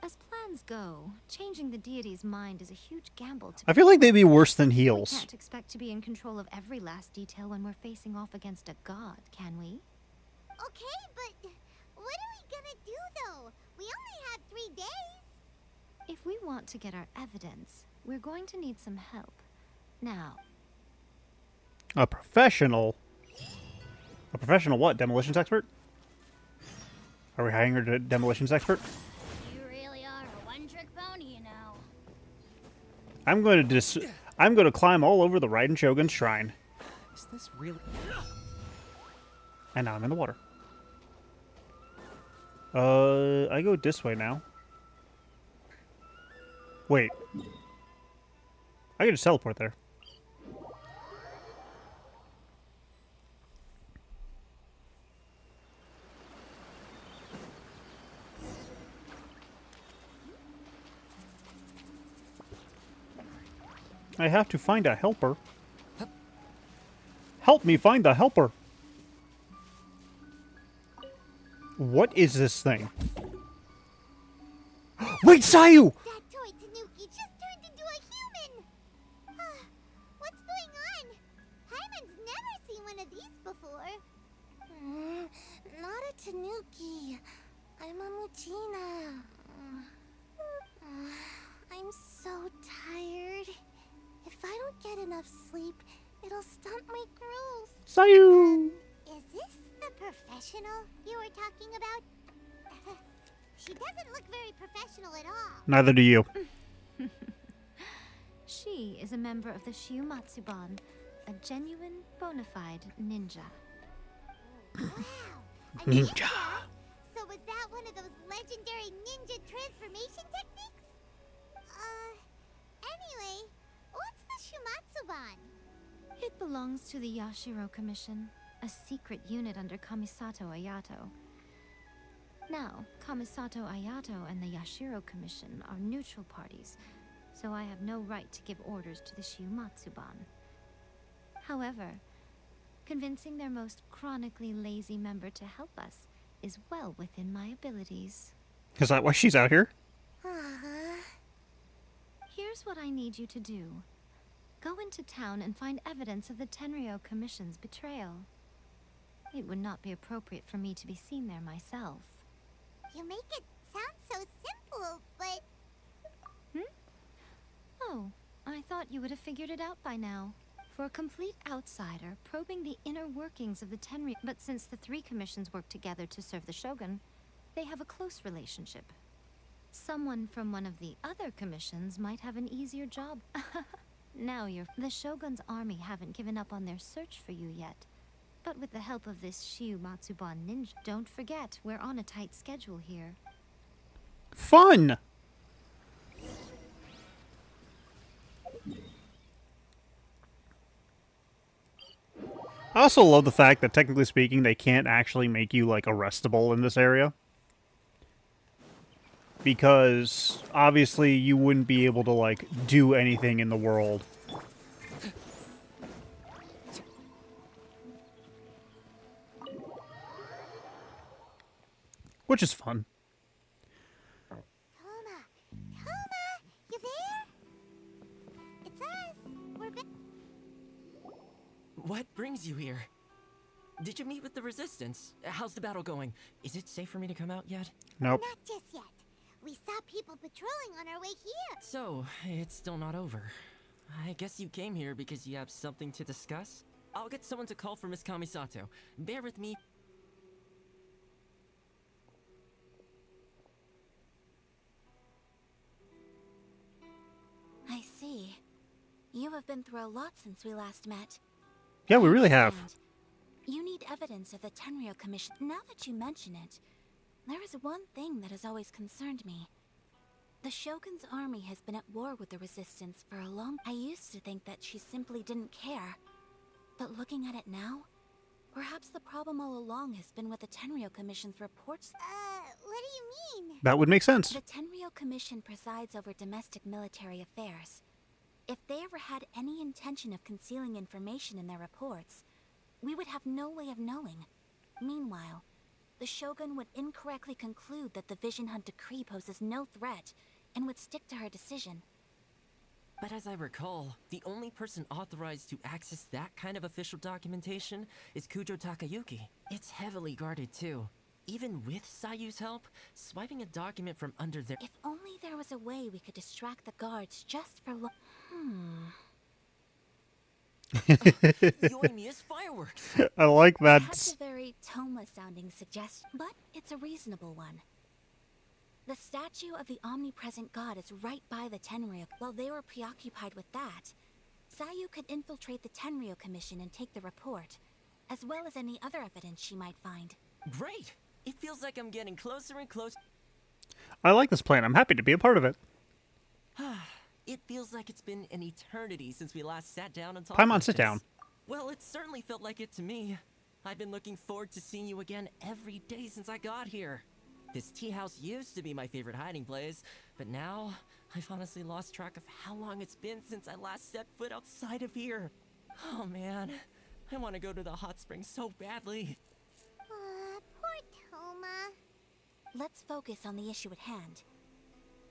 As plans go, changing the deity's mind is a huge gamble to I feel like they'd be worse than We heels. can't expect to be in control of every last detail when we're facing off against a god, can we? Okay, but what are we gonna do though? We only have 3 days. If we want to get our evidence, we're going to need some help. Now, A professional? A professional what? Demolitions expert? Are we hiring a demolitions expert? You really are a one-trick pony, you know. I'm going to climb all over the Raiden Shogun's shrine. Is this really? And now I'm in the water. I go this way now. Wait. I can just teleport there. I have to find a helper. Help me find the helper! What is this thing? Wait, Sayu! That toy Tanuki just turned into a human! What's going on? Hyman's never seen one of these before. Not a Tanuki. I'm a Muchina. I'm so tired. If I don't get enough sleep, it'll stunt my growth. Sayu! Is this the professional you were talking about? She doesn't look very professional at all. Neither do you. she is a member of the Shiumatsuban, a genuine, bona fide ninja. Wow, a ninja? So was that one of those legendary ninja transformation techniques? Anyway, what's the Shumatsuban? It belongs to the Yashiro Commission, a secret unit under Kamisato Ayato. Now, Kamisato Ayato and the Yashiro Commission are neutral parties, so I have no right to give orders to the Shiumatsuban. However, convincing their most chronically lazy member to help us is well within my abilities. Is that why she's out here? Here's what I need you to do. Go into town and find evidence of the Tenryo Commission's betrayal. It would not be appropriate for me to be seen there myself. You make it sound so simple, but... Oh, I thought you would have figured it out by now. For a complete outsider, probing the inner workings of the Tenryo... But since the three commissions work together to serve the Shogun, they have a close relationship. Someone from one of the other commissions might have an easier job. Now the Shogun's army haven't given up on their search for you yet. But with the help of this Shiumatsuban ninja, don't forget, we're on a tight schedule here. Fun! I also love the fact that, technically speaking, they can't actually make you, like, arrestable in this area. Because, obviously, you wouldn't be able to, like, do anything in the world. Which is fun. Toma, you there? It's us. We're back. What brings you here? Did you meet with the Resistance? How's the battle going? Is it safe for me to come out yet? Nope. Not just yet. We saw people patrolling on our way here. So, it's still not over. I guess you came here because you have something to discuss? I'll get someone to call for Miss Kamisato. Bear with me. I see. You have been through a lot since we last met. Yeah, we really have. You need evidence of the Tenryo Commission. Now that you mention it, there is one thing that has always concerned me. The Shogun's army has been at war with the Resistance for a long... I used to think that she simply didn't care. But looking at it now, perhaps the problem all along has been with the Tenryo Commission's reports... what do you mean? That would make sense. The Tenryo Commission presides over domestic military affairs. If they ever had any intention of concealing information in their reports, we would have no way of knowing. Meanwhile, the Shogun would incorrectly conclude that the Vision Hunt decree poses no threat and would stick to her decision. But as I recall, the only person authorized to access that kind of official documentation is Kujo Takayuki. It's heavily guarded too. Even with Sayu's help, swiping a document from under their— If only there was a way we could distract the guards just for Yoimiya's fireworks! I like that. That's a very Toma-sounding suggestion, but it's a reasonable one. The statue of the omnipresent god is right by the Tenryou. While they were preoccupied with that, Sayu could infiltrate the Tenryou Commission and take the report, as well as any other evidence she might find. Great! It feels like I'm getting closer and closer. I like this plan. I'm happy to be a part of it. It feels like it's been an eternity since we last sat down and talked. Paimon, about sit this. down. Well, it certainly felt like it to me. I've been looking forward to seeing you again every day since I got here. This tea house used to be my favorite hiding place, but now I've honestly lost track of how long it's been since I last set foot outside of here. Oh man, I want to go to the hot springs so badly. Poor Toma. Let's focus on the issue at hand.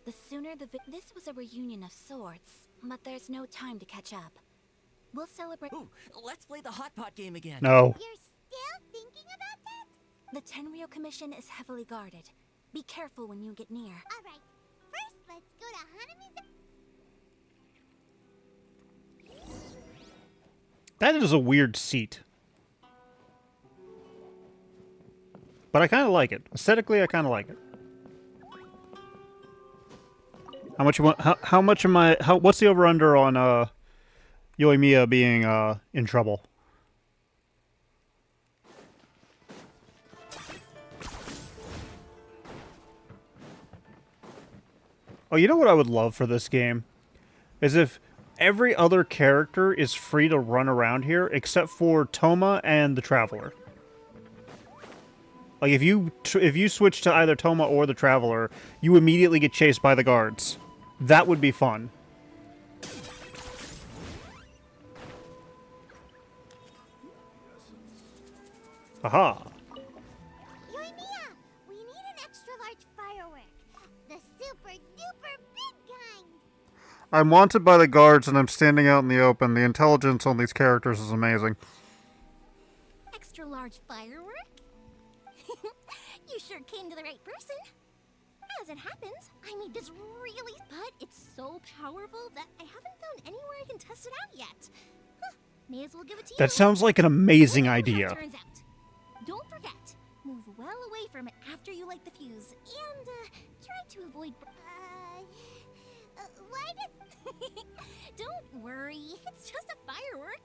The sooner this was a reunion of sorts, but there's no time to catch up. We'll celebrate. Ooh, let's play the hot pot game again. No. You're still thinking about that? The Tenryou Commission is heavily guarded. Be careful when you get near. Alright, first let's go to Hanami's. That is a weird seat. But I kind of like it. Aesthetically, I kind of like it. How much you want? How much am I? What's the over under on Yoimiya being in trouble? Oh, you know what I would love for this game? Is if every other character is free to run around here except for Toma and the Traveler. Like, if you switch to either Toma or the Traveler, you immediately get chased by the guards. That would be fun. Aha! Yoimiya, we need an extra large firework. The super duper big kind. I'm wanted by the guards and I'm standing out in the open. The intelligence on these characters is amazing. Extra large firework? You sure came to the right person. As it happens, I made this really, but it's so powerful that I haven't found anywhere I can test it out yet. Huh, may as well give it to you. That sounds like an amazing We'll see how it idea. turns out. Don't forget, move well away from it after you light the fuse, and try to avoid. Why does... Don't worry, it's just a firework.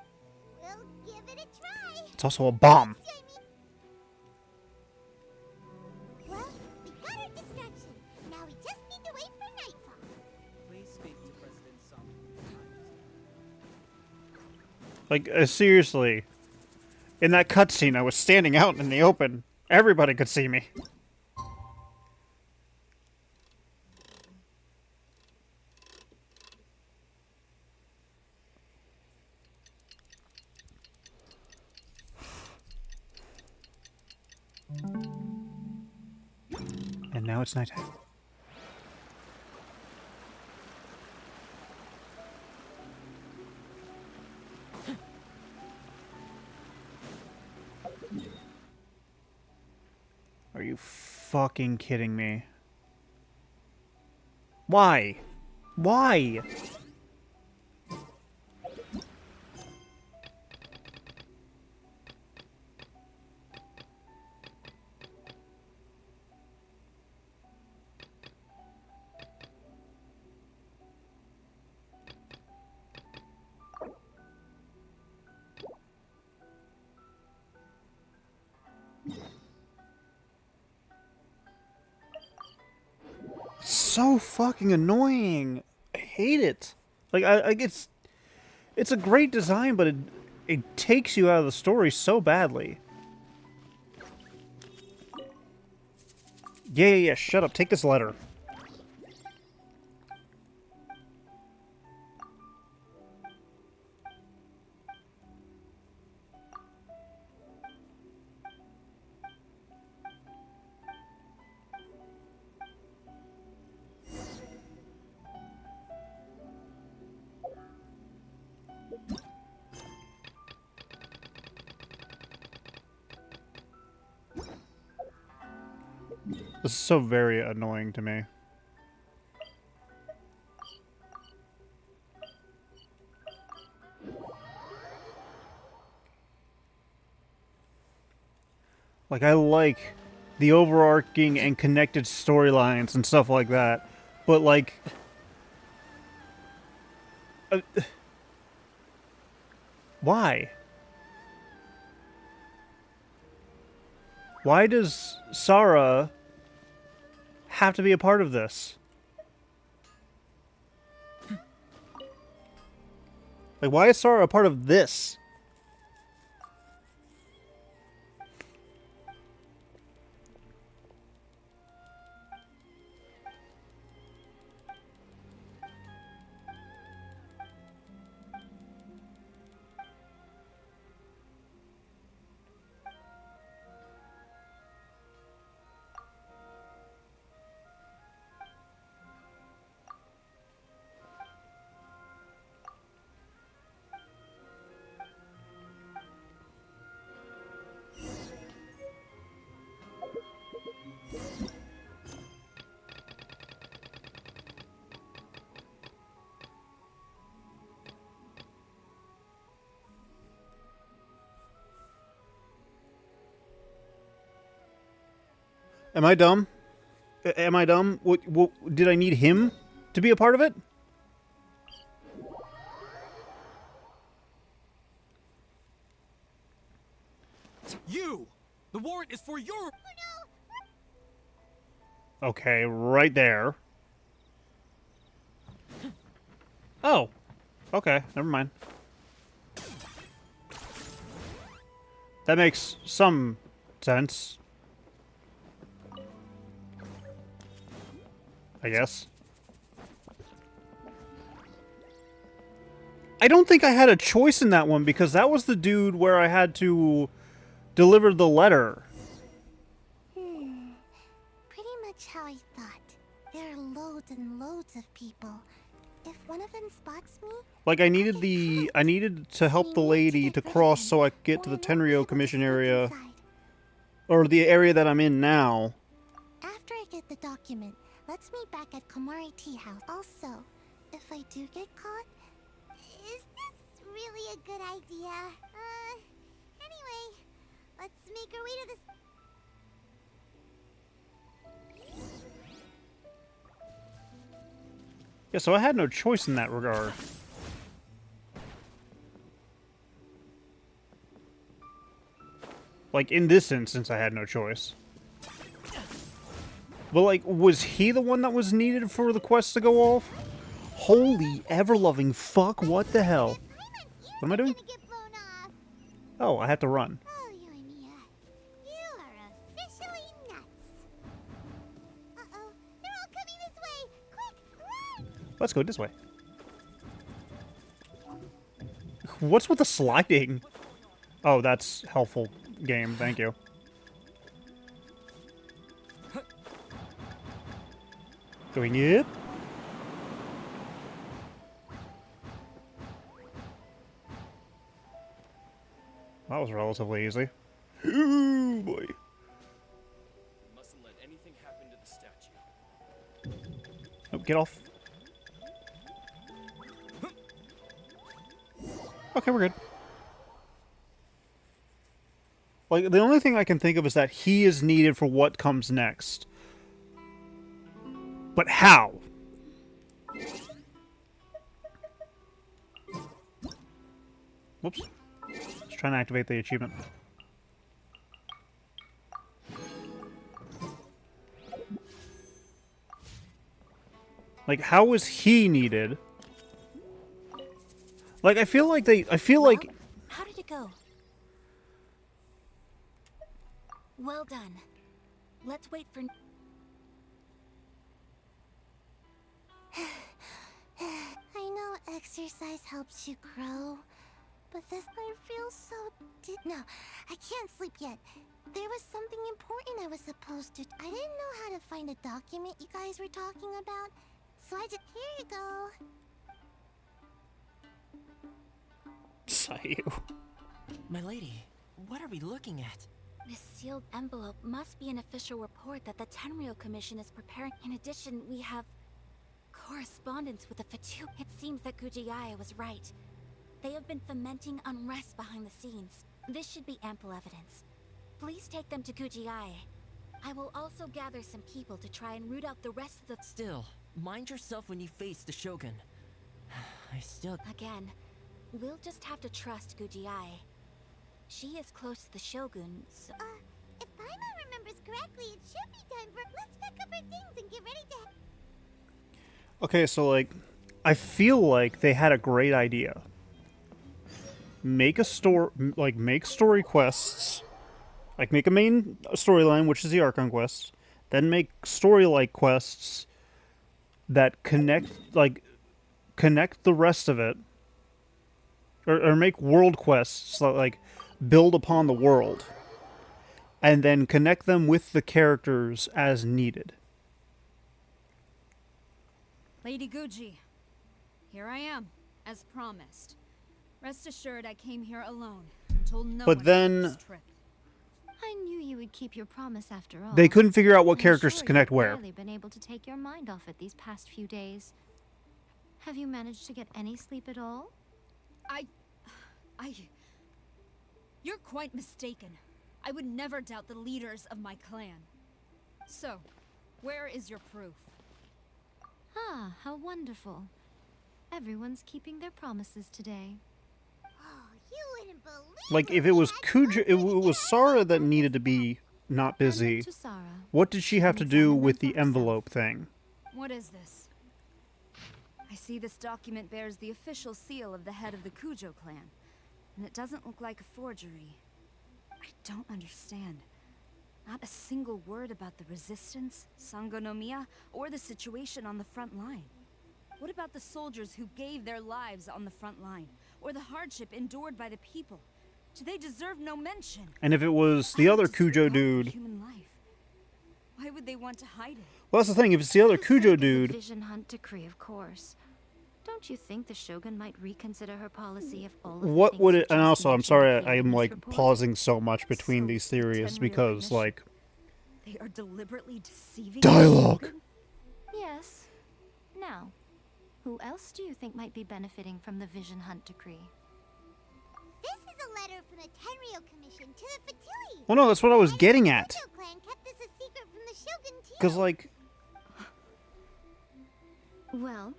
We'll give it a try. It's also a bomb. Well, we got our distraction. Now we just need to wait for nightfall. Please speak to President Song. Like, seriously. In that cutscene, I was standing out in the open. Everybody could see me. And now it's nighttime. Are you fucking kidding me? Why? Why? So fucking annoying. I hate it. Like, it's a great design, but it takes you out of the story so badly. Yeah, shut up. Take this letter. This is so very annoying to me. Like, I like the overarching and connected storylines and stuff like that, but like... why? Why does Sarah have to be a part of this? Like, why is Sarah a part of this? Am I dumb? Am I dumb? What, did I need him to be a part of it? You! The warrant is for your... Okay, right there. Oh. Okay, never mind. That makes some sense. I guess. I don't think I had a choice in that one because that was the dude where I had to deliver the letter. Pretty much how I thought. There are loads and loads of people. If one of them spots me, Like I needed to help the lady to cross so I could get to the Tenryo Commission area. Or the area that I'm in now. after I get the document, let's meet back at Komari Tea House. Also, if I do get caught, is this really a good idea? Anyway, let's make our way to this. Yeah, so I had no choice in that regard. Like, in this instance, I had no choice. But, like, was he the one that was needed for the quest to go off? Holy ever-loving fuck, what the hell? What am I doing? Oh, I have to run. Oh, you and Mia, you are officially nuts. Uh-oh, they're all coming this way. Quick, run! Let's go this way. What's with the sliding? Oh, that's helpful game, thank you. Going it. That was relatively easy. Ooh, boy. Mustn't let anything happen to the statue. Oh, get off. Okay, we're good. Like, the only thing I can think of is that he is needed for what comes next. But how? Whoops. Just trying to activate the achievement. Like, how is he needed? Like, I feel like like... How did it go? Well done. Let's wait for... I know exercise helps you grow, but this I feel so no, I can't sleep yet. There was something important I was supposed to. I didn't know how to find a document you guys were talking about, so I just here you go. Sayu. My lady, what are we looking at? This sealed envelope must be an official report that the Tenryou Commission is preparing. In addition, we have correspondence with the Fatu. It seems that Gujiaya was right. They have been fomenting unrest behind the scenes. This should be ample evidence. Please take them to Gujiaya. I will also gather some people to try and root out the rest of the... Still, mind yourself when you face the Shogun. I still... Again, we'll just have to trust Gujiai. She is close to the Shogun, so... If Paimon remembers correctly, it should be time for... Let's pack up our things and get ready to... Okay, so, like, I feel like they had a great idea. Make a make story quests. Like, make a main storyline, which is the Archon quests. Then make story-like quests that connect the rest of it. Or make world quests that, like, build upon the world. And then connect them with the characters as needed. Lady Guji, here I am, as promised. Rest assured I came here alone and told no one But then... about this trip. I knew you would keep your promise after all. They couldn't figure out what I'm characters sure to connect you've where. barely been able to take your mind off it these past few days. Have you managed to get any sleep at all? You're quite mistaken. I would never doubt the leaders of my clan. So, where is your proof? Ah, how wonderful. Everyone's keeping their promises today. Oh, you wouldn't believe... Like, if it was Kuja, it was Sara that needed to be not busy. To Sara. What did she have to do with the envelope thing? What is this? I see this document bears the official seal of the head of the Kujo clan, and it doesn't look like a forgery. I don't understand. Not a single word about the resistance, Sangonomiya, or the situation on the front line. What about the soldiers who gave their lives on the front line, or the hardship endured by the people? Do they deserve no mention? And if it was the other Kujo dude... Human life. Why would they want to hide it? Well, that's the thing. If it's the other For the sake Kujo of dude... The Vision Hunt decree, of course. Don't you think the Shogun might reconsider her policy if all of the What things would you it... And just also, I'm mentioned sorry appeared in I'm, this like, report? pausing so much between So, these theories Tenryou because, Commission? like... They are deliberately deceiving Dialogue! the Shogun? Yes. Now, who else do you think might be benefiting from the Vision Hunt decree? This is a letter from the Tenryou Commission to the Fatui. Well, no, that's what I was The getting at. Kujo clan kept this a secret from the Shogun too. Because, like... Well,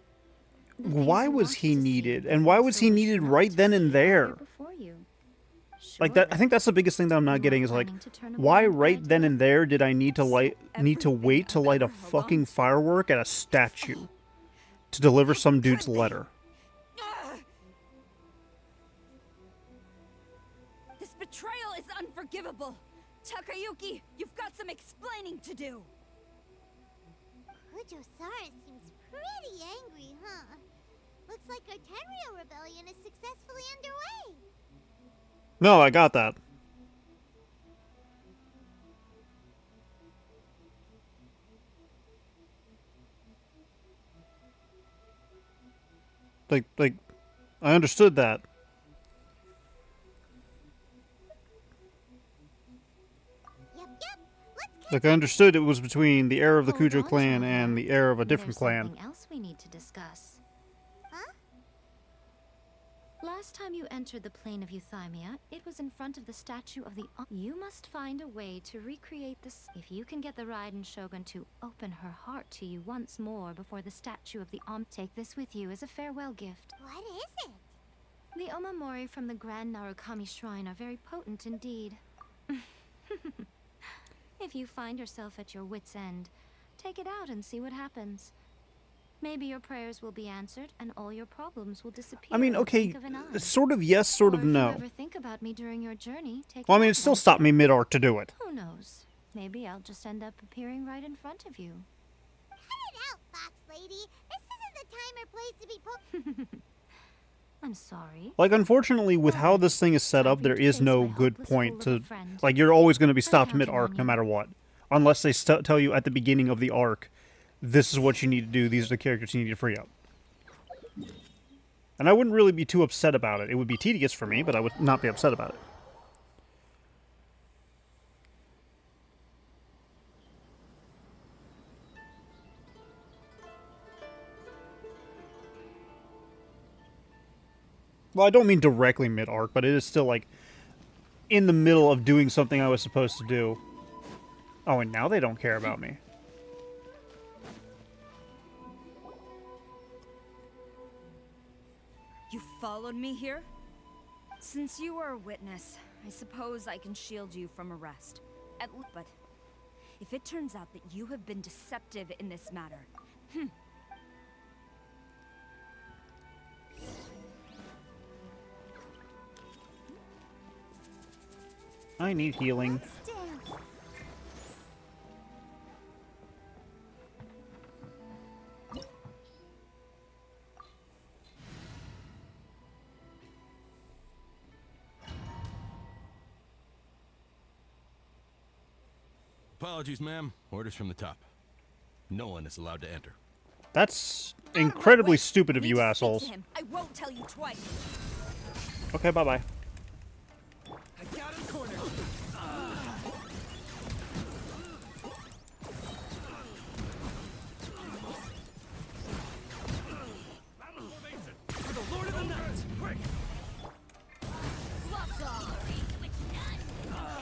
Why was he needed? And why was he needed right then and there? Like, that, I think that's the biggest thing that I'm not getting is, like, why right then and there did I need to wait to light a fucking firework at a statue to deliver some dude's letter? This betrayal is unforgivable. Takayuki, you've got some explaining to do. Kujo Sara seems pretty angry, huh? Looks like our Tenryou rebellion is successfully underway. No, I got that. Like, I understood that. Yep. Let's Like, I understood it was between the heir of the Hold Kujo on, clan China. and the heir of a different There's clan. something else we need to discuss. Huh? Last time you entered the plane of Euthymia, it was in front of the statue of the... You must find a way to recreate this. If you can get the Raiden Shogun to open her heart to you once more before the statue of the take this with you as a farewell gift. What is it? The Omamori from the Grand Narukami Shrine are very potent indeed. If you find yourself at your wit's end, take it out and see what happens. Maybe your prayers will be answered and all your problems will disappear. I mean, in the okay, blink of an eye. sort of yes, sort of Or no. If you ever think about me during your journey, take Well, I it mean, out it still once stopped me more. mid-arc to do it. Who knows? Maybe I'll just end up appearing right in front of you. Cut it out, Fox Lady. This isn't the time or place to be I'm sorry. Like, unfortunately, with how this thing is set up, there is no good point to... Like, you're always going to be stopped mid-arc no matter what. Unless they tell you at the beginning of the arc, this is what you need to do, these are the characters you need to free up. And I wouldn't really be too upset about it. It would be tedious for me, but I would not be upset about it. Well, I don't mean directly mid-arc, but it is still, like, in the middle of doing something I was supposed to do. Oh, and now they don't care about me. You followed me here? Since you are a witness, I suppose I can shield you from arrest. But if it turns out that you have been deceptive in this matter, I need healing. Apologies, ma'am. Orders from the top. No one is allowed to enter. That's incredibly stupid of you assholes. I won't tell you twice. Okay, bye-bye. I got him cornered. Battle formation for the Lord of the Night. Quick.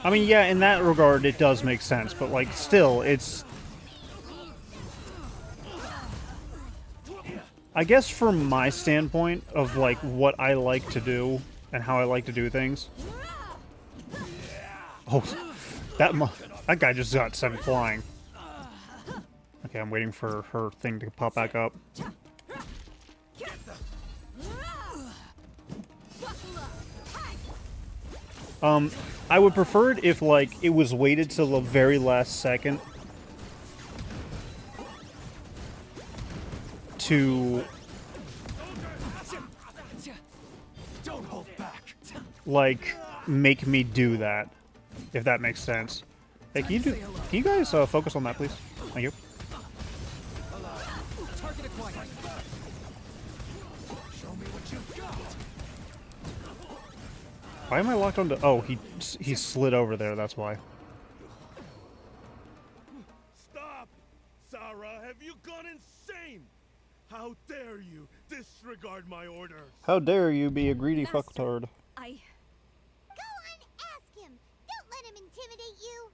I mean, yeah, in that regard, it does make sense, but, like, still, it's... I guess from my standpoint of, like, what I like to do and how I like to do things... Oh, that guy just got sent flying. Okay, I'm waiting for her thing to pop back up. I would prefer it if, like, it was weighted till the very last second to, Don't hold back. like, make me do that, if that makes sense. Hey, can you guys focus on that, please? Thank you. Target acquired. Show me what you've got. Why am I locked onto... Oh, he slid over there, that's why. Stop! Sarah, have you gone insane? How dare you disregard my orders? How dare you be a greedy fucktard. Go on, ask him. Don't let him intimidate you.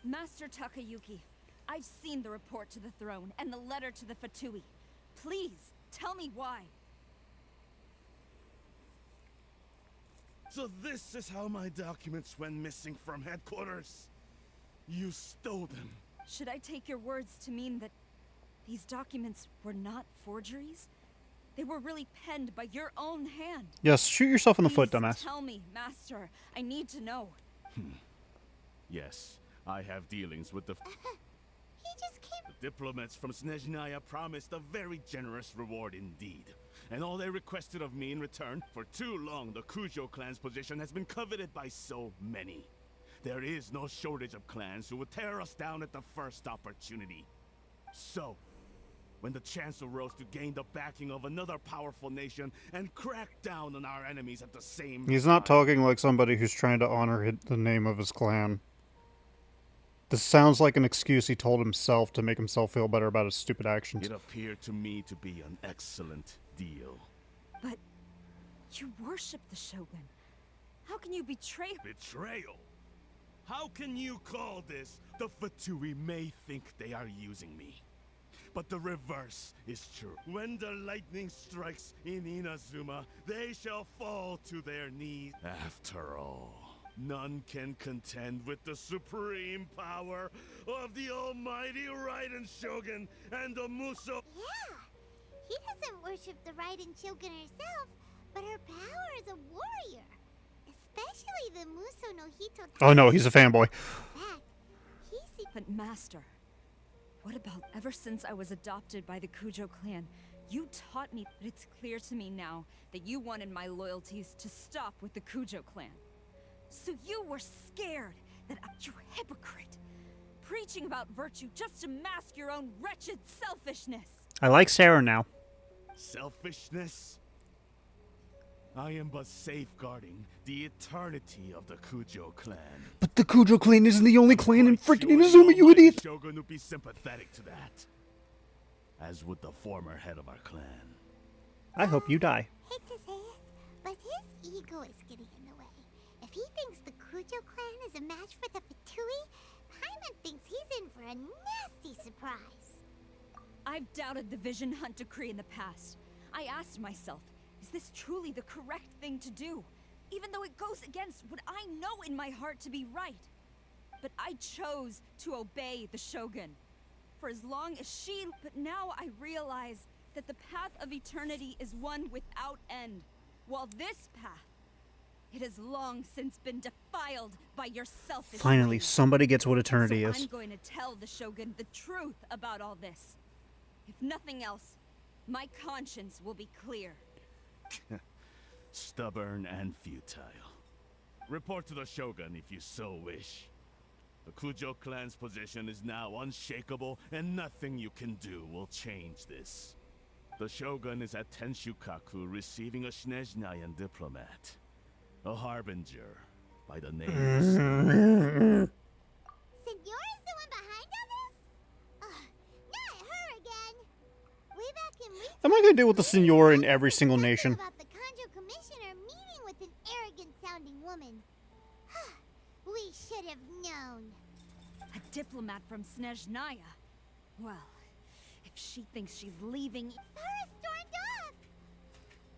Master Takayuki, I've seen the report to the throne and the letter to the Fatui. Please, tell me why. So this is how my documents went missing from headquarters. You stole them. Should I take your words to mean that these documents were not forgeries? They were really penned by your own hand. Yes, shoot yourself in the foot, Please dumbass. Tell me, Master. I need to know. Yes, I have dealings with the... He just came... The diplomats from Snezhnaya promised a very generous reward indeed. And all they requested of me in return, for too long the Kujo clan's position has been coveted by so many. There is no shortage of clans who would tear us down at the first opportunity. So, when the chance arose to gain the backing of another powerful nation and crack down on our enemies at the same time... He's not talking like somebody who's trying to honor the name of his clan. This sounds like an excuse he told himself to make himself feel better about his stupid actions. It appeared to me to be an excellent deal. But you worship the Shogun. How can you betray... Betrayal? How can you call this? The Fatui may think they are using me. But the reverse is true. When the lightning strikes in Inazuma, they shall fall to their knees. After all, none can contend with the supreme power of the almighty Raiden Shogun and the Muso... Yeah, he doesn't worship the Raiden Shogun herself, but her power as a warrior. Especially the Muso no Hito... Oh no, he's a fanboy. In fact, But Master, what about ever since I was adopted by the Kujo clan? You taught me, but it's clear to me now that you wanted my loyalties to stop with the Kujo clan. So you were scared that you hypocrite, preaching about virtue just to mask your own wretched selfishness. I like Sarah now. Selfishness? I am but safeguarding the eternity of the Kujo clan. But the Kujo clan isn't the only clan in freaking Inazuma, you idiot! Shogun would be sympathetic to that. As would the former head of our clan. I hope you die. hate to say it, but his always getting in the way. If he thinks the Kujo clan is a match for the Fatui, Paimon thinks he's in for a nasty surprise. I've doubted the Vision Hunt decree in the past. I asked myself, is this truly the correct thing to do? Even though it goes against what I know in my heart to be right. But I chose to obey the Shogun. For as long as she... But now I realize that the path of eternity is one without end. While this path, it has long since been defiled by your selfish Finally, greed. somebody gets what eternity So is. I'm going to tell the Shogun the truth about all this. If nothing else, my conscience will be clear. Stubborn and futile. Report to the Shogun if you so wish. The Kujo clan's position is now unshakable, and nothing you can do will change this. The Shogun is at Tenshukaku receiving a Snezhnayan diplomat. A harbinger by the name of Senora is the one behind all this? Not her again. Way back in Am I gonna deal with the Senora in every single nation? about the Kanjo Commissioner meeting with an arrogant-sounding woman. We should have known. A diplomat from Snezhnaya. Well, if she thinks she's leaving... Sarah stormed off!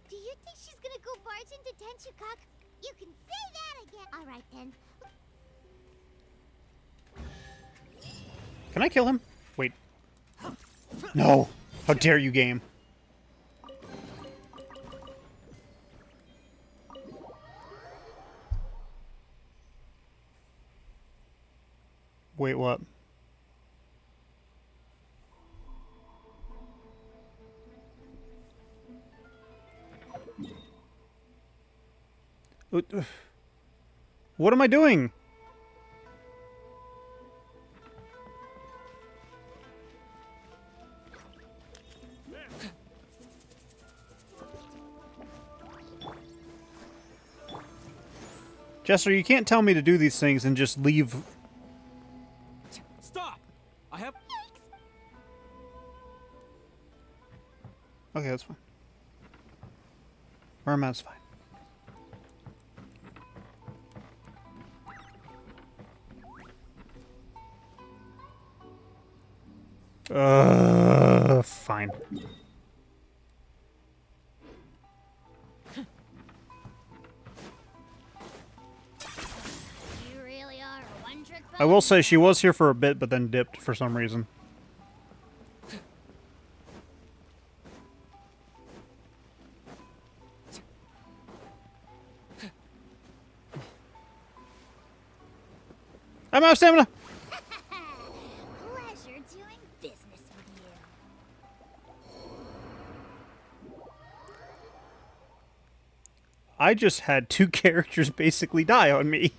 Do you think she's gonna go barge into Tenshukaku? You can say that again. Alright then. Can I kill him? Wait. No! How dare you, game? Wait, what? What am I doing? Jester, you can't tell me to do these things and just leave. Stop! I have... Okay, that's fine. Where I'm at's fine. Fine. You really are a one-trick I will say she was here for a bit, but then dipped for some reason. I'm out of stamina! Pleasure doing business with you. I just had two characters basically die on me.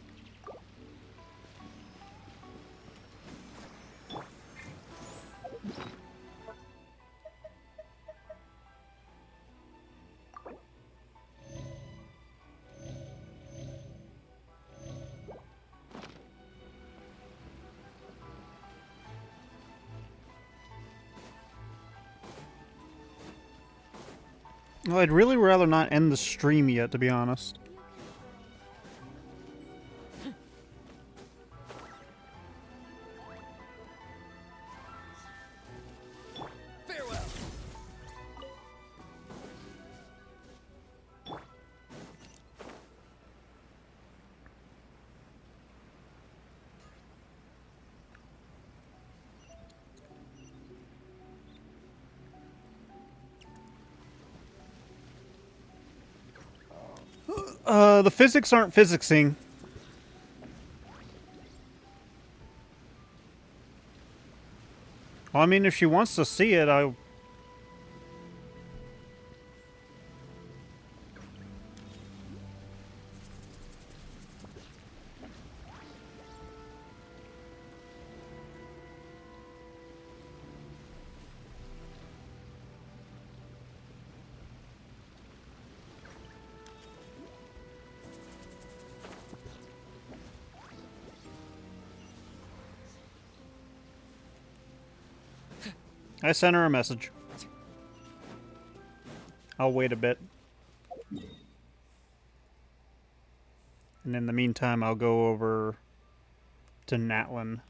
Well, I'd really rather not end the stream yet, to be honest. Farewell. The physics aren't physicsing. Well, I mean, if she wants to see it, I... I sent her a message. I'll wait a bit. And in the meantime, I'll go over to Natlin.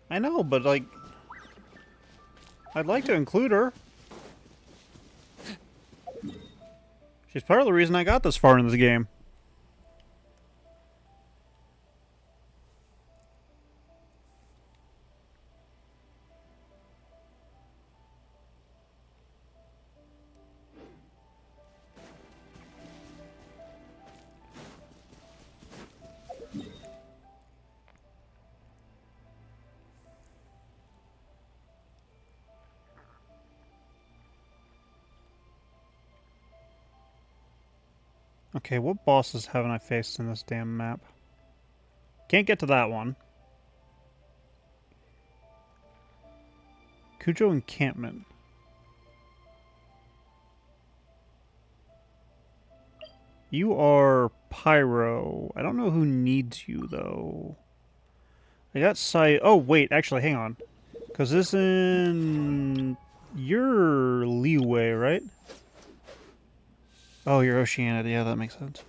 I know, but like, I'd like to include her. She's part of the reason I got this far in this game. Okay, what bosses haven't I faced in this damn map? Can't get to that one. Kujo Encampment. You are Pyro. I don't know who needs you, though. I got Sai... Oh, wait, actually, hang on. Because this in... You're Leeway, right? Oh, you're Oceania. Yeah, that makes sense.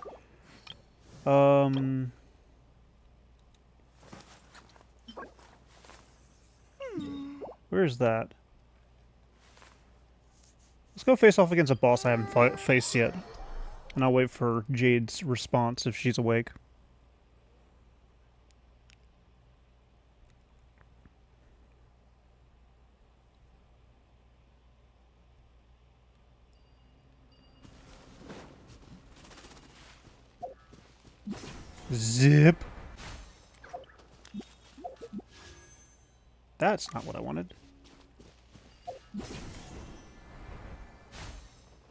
Where's that? Let's go face off against a boss I haven't faced yet. And I'll wait for Jade's response if she's awake. Zip. That's not what I wanted.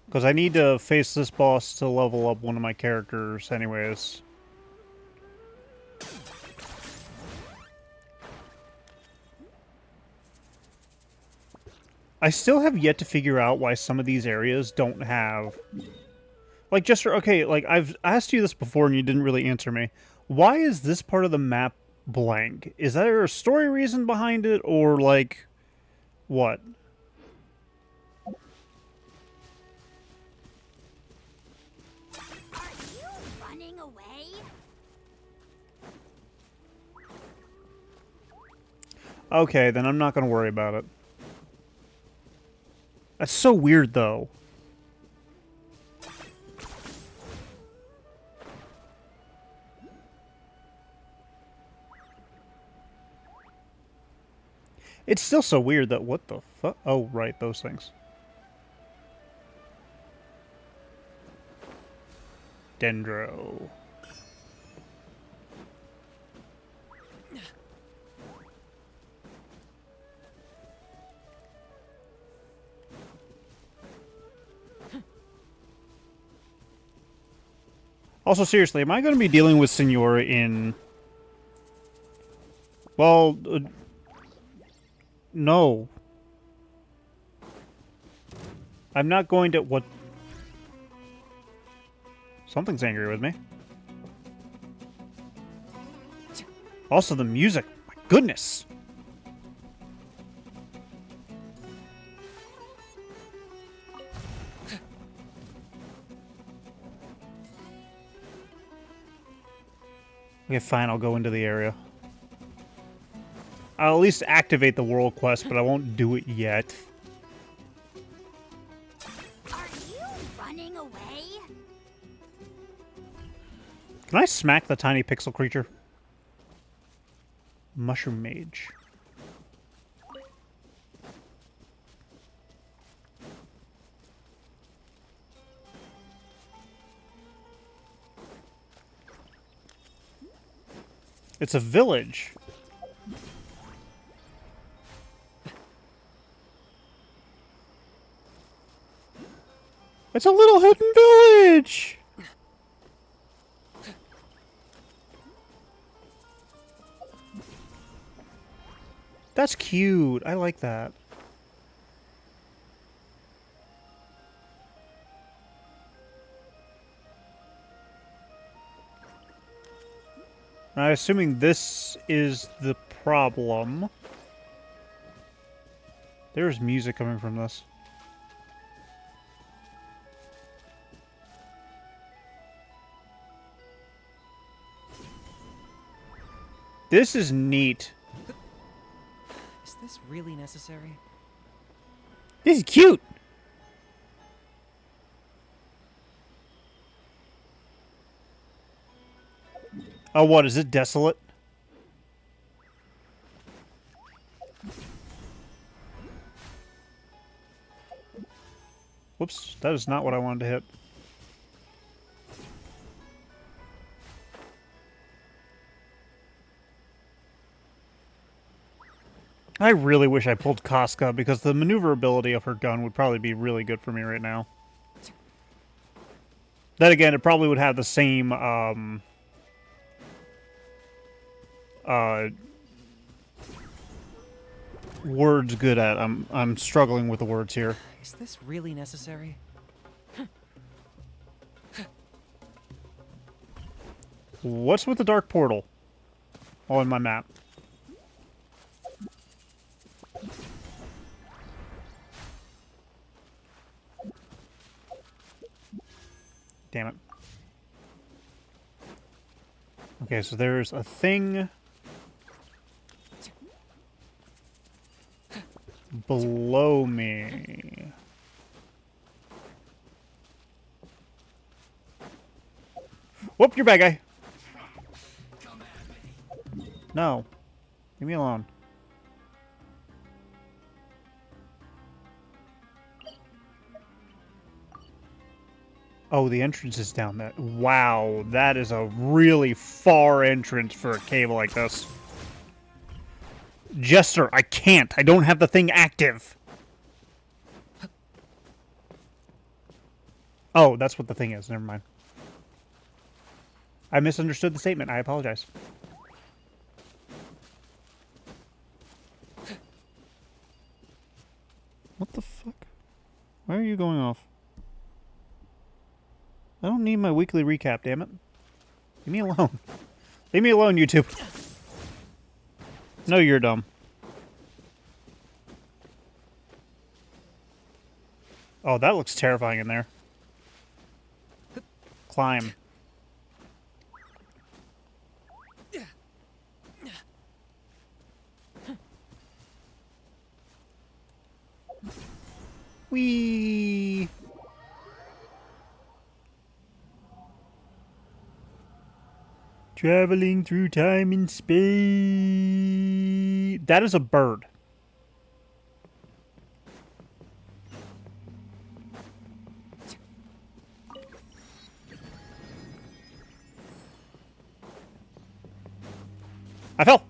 Because I need to face this boss to level up one of my characters anyways. I still have yet to figure out why some of these areas don't have... Like, just for... Okay, like, I've asked you this before and you didn't really answer me. Why is this part of the map blank? Is there a story reason behind it, or, like... What? Are you running away? Okay, then I'm not going to worry about it. That's so weird, though. It's still so weird that... What the fuck? Oh, right, those things. Dendro. Also, seriously, am I going to be dealing with Senora in... Well... no. I'm not going to... What? Something's angry with me. Also, the music. My goodness. Okay, fine, I'll go into the area. I'll at least activate the world quest, but I won't do it yet. Are you running away? Can I smack the tiny pixel creature? Mushroom Mage. It's a village. It's a little hidden village! That's cute. I like that. I'm assuming this is the problem. There's music coming from this. This is neat. Is this really necessary? This is cute. Oh, what is it? Desolate? Whoops, that is not what I wanted to hit. I really wish I pulled Casca, because the maneuverability of her gun would probably be really good for me right now. Then again, it probably would have the same, words good at. I'm struggling with the words here. Is this really necessary? What's with the dark portal on my map? Damn it. Okay, so there's a thing below me. Whoop, you're bad guy. No. Leave me alone. Oh, the entrance is down there. Wow, that is a really far entrance for a cave like this. Jester, I can't. I don't have the thing active. Oh, that's what the thing is. Never mind. I misunderstood the statement. I apologize. What the fuck? Why are you going off? I don't need my weekly recap, damn it. Leave me alone. Leave me alone, YouTube. No, you're dumb. Oh, that looks terrifying in there. Climb. Whee! Traveling through time and space. That is a bird. I fell.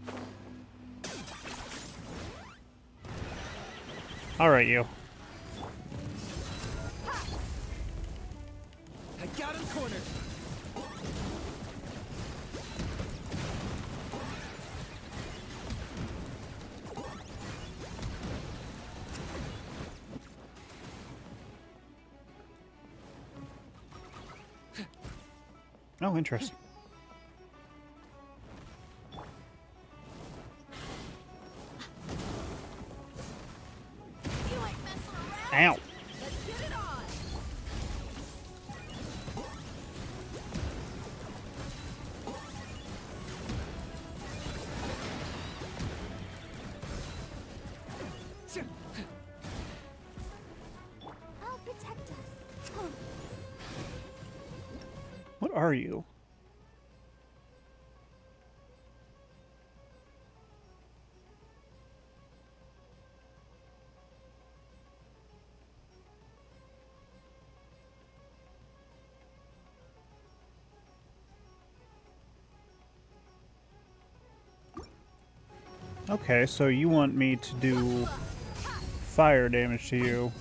All right, you. I got him cornered. Oh, interesting. Ow. Let's get it on. I'll protect us. What are you? Okay, so you want me to do fire damage to you.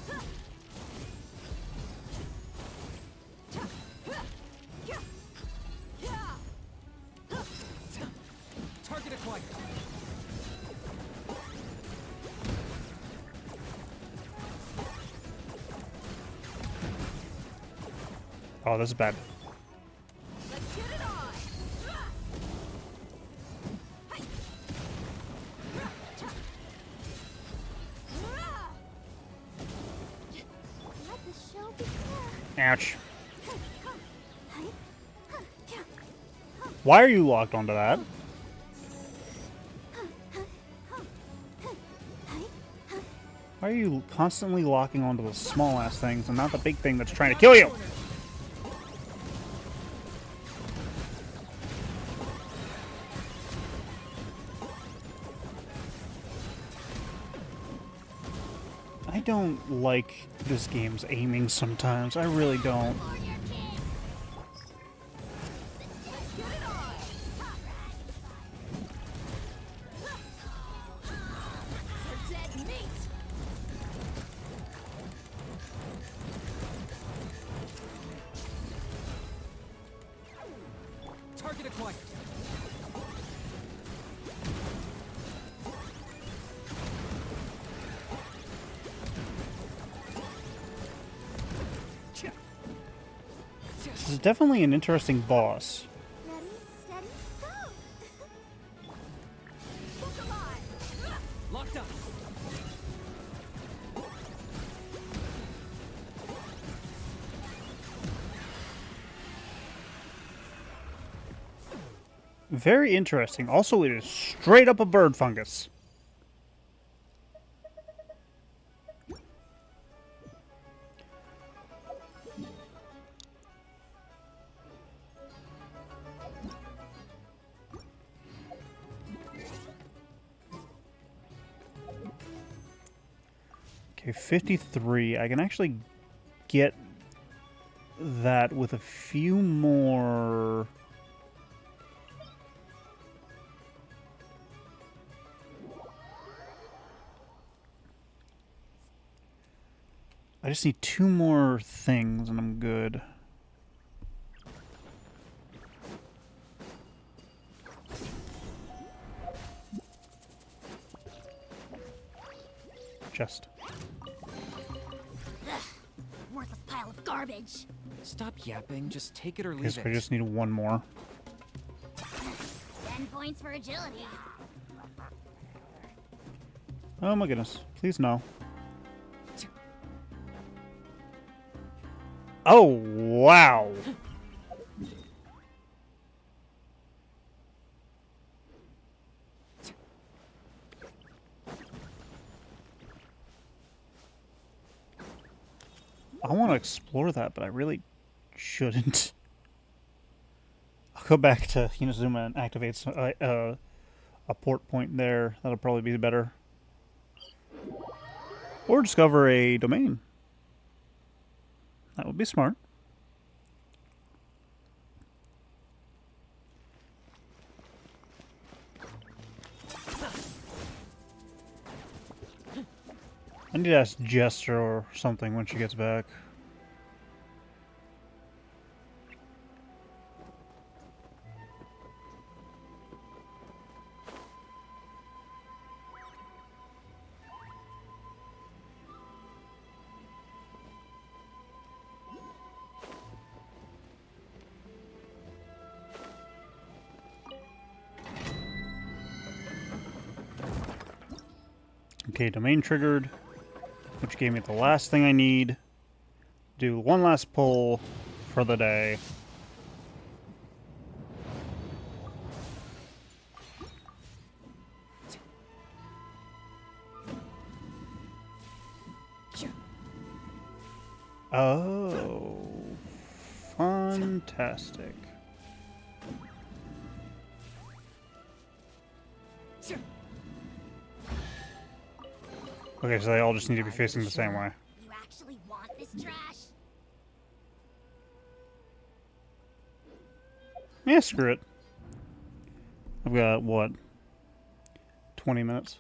Target acquired. Oh, this is bad. Let's get it on. Ouch. Why are you locked onto that? Why are you constantly locking onto the small-ass things and not the big thing that's trying to kill you? I don't like this game's aiming sometimes. I really don't. Target acquired. It's definitely an interesting boss. Ready, steady, go! Locked up. Very interesting. Also, it is straight up a bird fungus. Okay, 53. I can actually get that with a few more... I just need 2 more things and I'm good. Chest. Worthless pile of garbage. Stop yapping. Just take it or Okay, leave so it. I just need 1 more. 10 points for agility. Oh my goodness. Please no. Oh, wow. I want to explore that, but I really shouldn't. I'll go back to Inazuma and activate a port point there. That'll probably be better. Or discover a domain. That would be smart. I need to ask Jester or something when she gets back. Okay, domain triggered, which gave me the last thing I need. Do one last pull for the day. Oh, fantastic. Okay, so they all just need to be facing the same way. You actually want this trash? Yeah, screw it. I've got, what, 20 minutes?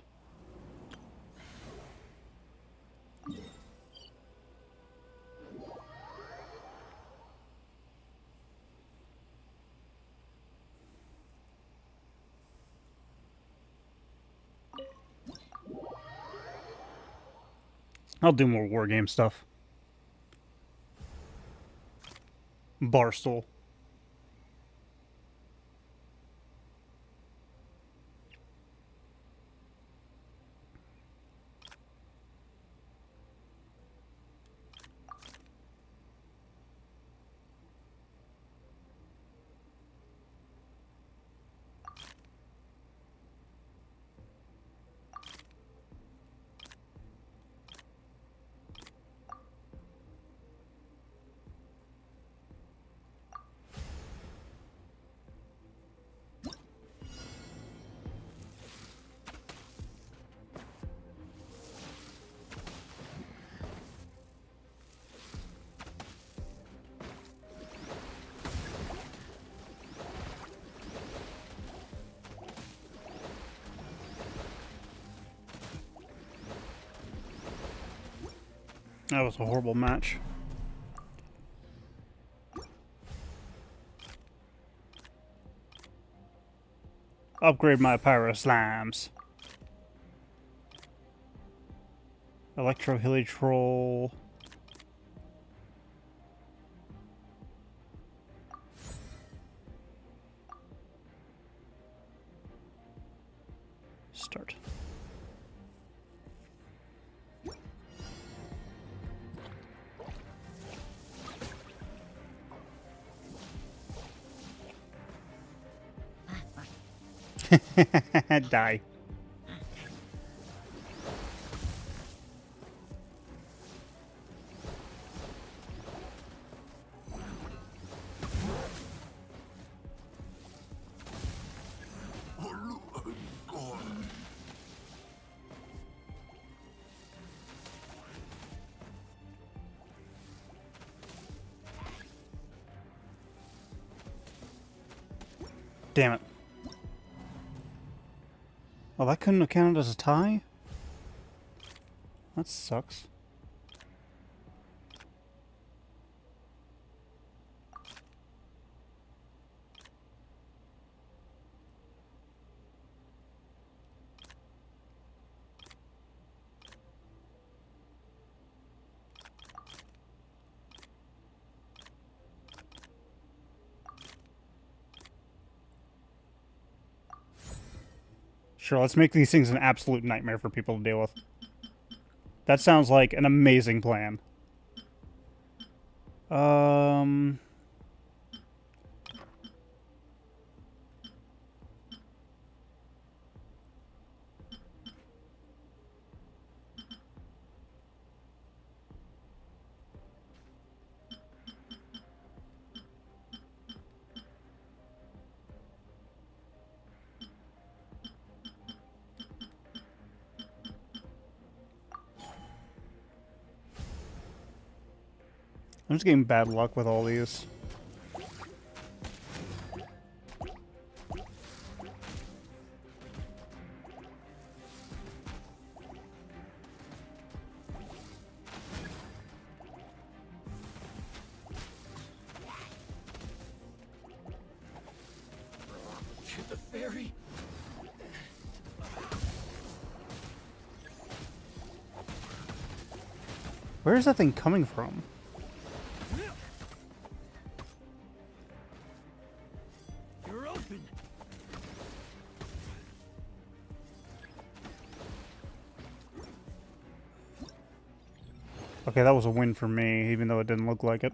I'll do more war game stuff. Barstool. That was a horrible match. Upgrade my pyro slimes. Electro Hilly Troll. Start. Die. Damn it. Well, that couldn't have counted as a tie? That sucks. Sure, let's make these things an absolute nightmare for people to deal with. That sounds like an amazing plan. I'm just getting bad luck with all these. To the ferry. Where is that thing coming from? You're open. Okay, that was a win for me, even though it didn't look like it.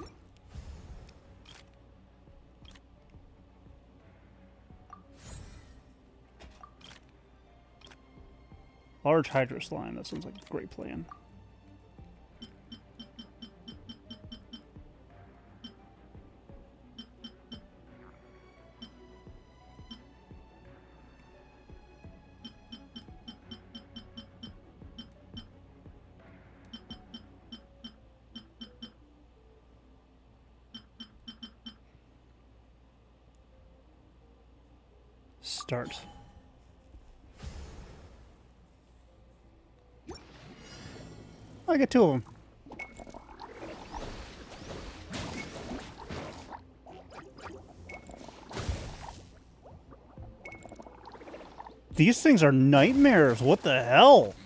Large Hydro Slime, that sounds like a great plan. Start. I get two of them. These things are nightmares. What the hell?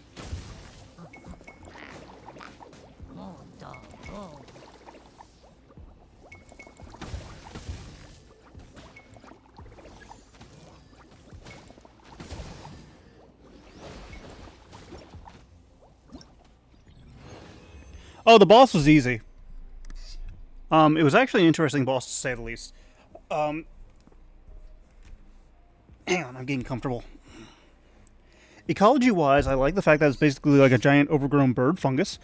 Oh, the boss was easy. It was actually an interesting boss to say the least. Hang on, I'm getting comfortable. Ecology-wise, I like the fact that it's basically like a giant overgrown bird fungus.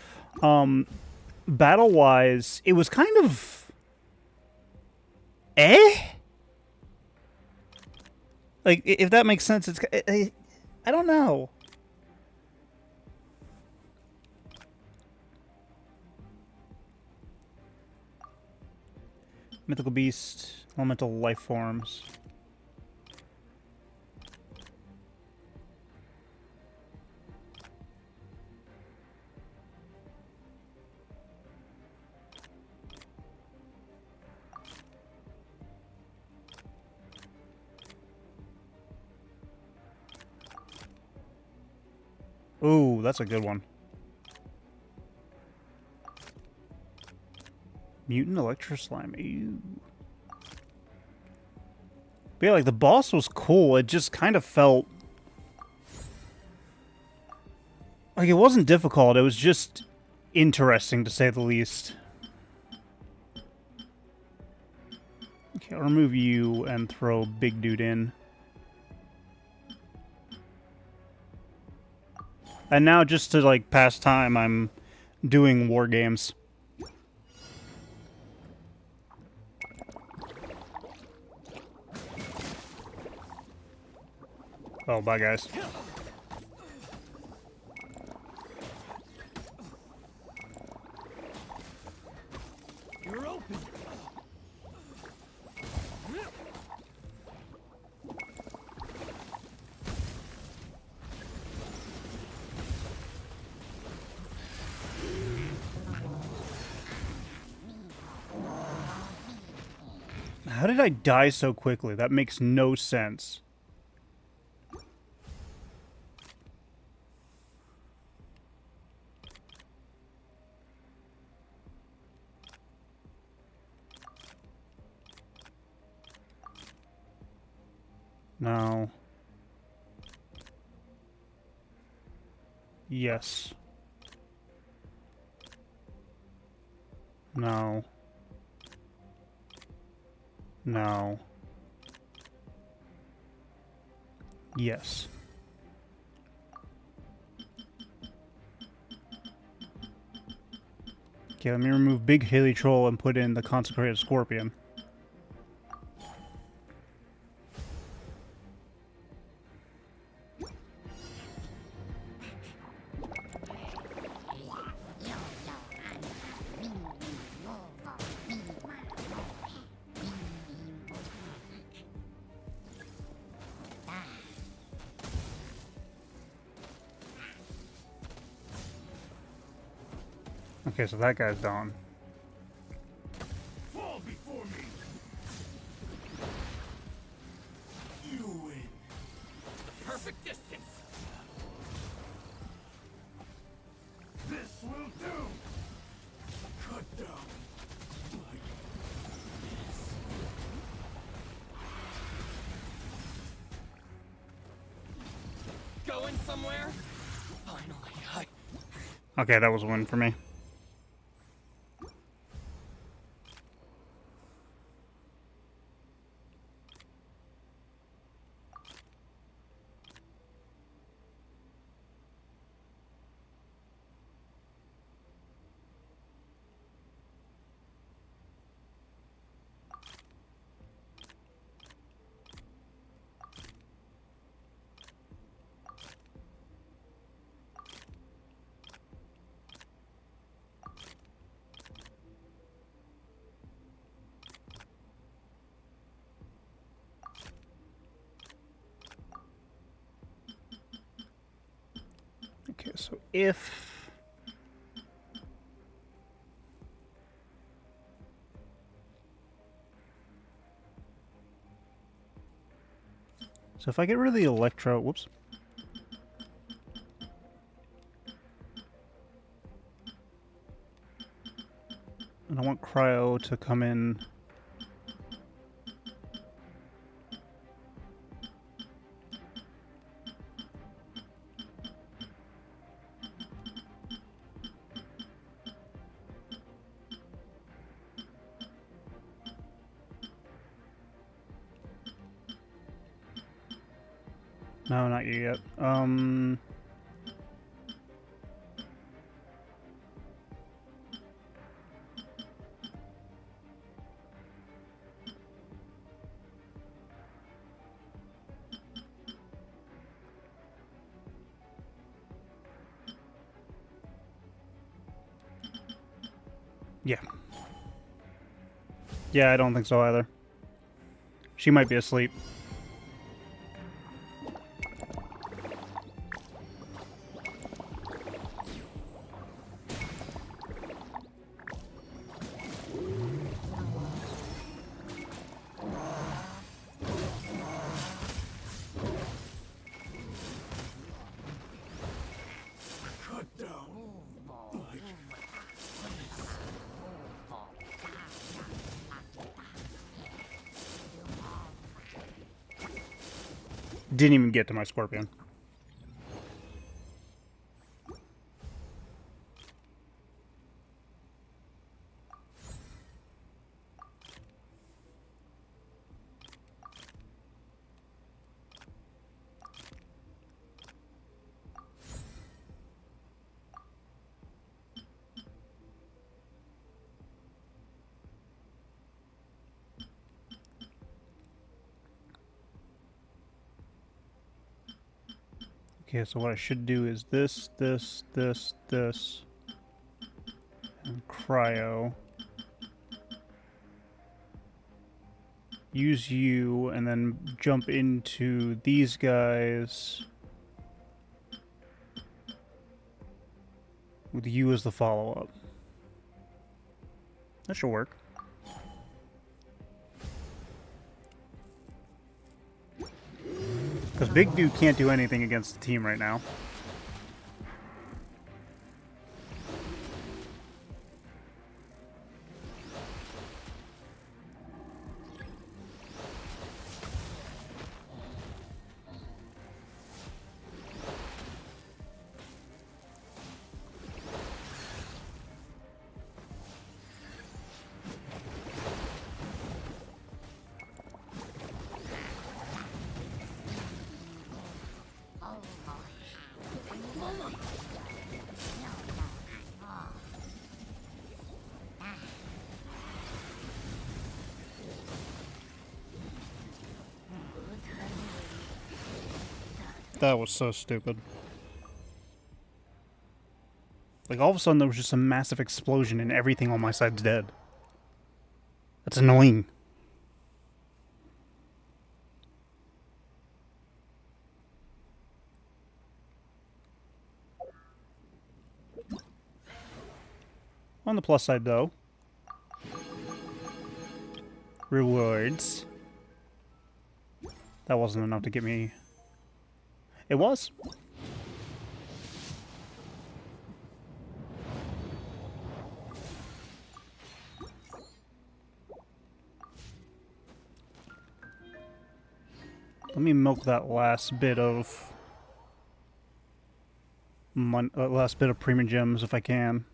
Battle-wise, it was kind of... Like, if that makes sense, it's... I don't know. Mythical beast, elemental life forms. Ooh, that's a good one. Mutant Electro Slime. Ew. But yeah, like, the boss was cool. It just kind of felt... like, it wasn't difficult. It was just interesting, to say the least. Okay, I'll remove you and throw Big Dude in. And now, just to, like, pass time, I'm doing war games. Oh, bye, guys. You're open. How did I die so quickly? That makes no sense. No. Yes. No. No. Yes. Okay, let me remove Big Haley Troll and put in the Consecrated Scorpion. Okay, so that guy's down. Fall before me. You win. Perfect distance. This will do. Cut down. Like this. Going somewhere? Finally, Okay, that was a win for me. Okay, so if... so if I get rid of the Electro... whoops. And I want Cryo to come in... No, not you yet. Yeah. Yeah, I don't think so either. She might be asleep. Didn't even get to my scorpion. Okay, so what I should do is this, and cryo. Use you, and then jump into these guys with you as the follow-up. That should work. Because Big Dude can't do anything against the team right now. That was so stupid. Like, all of a sudden there was just a massive explosion and everything on my side's dead. That's annoying. On the plus side, though, rewards. That wasn't enough to get me. It was. Let me milk that last bit of premium gems if I can.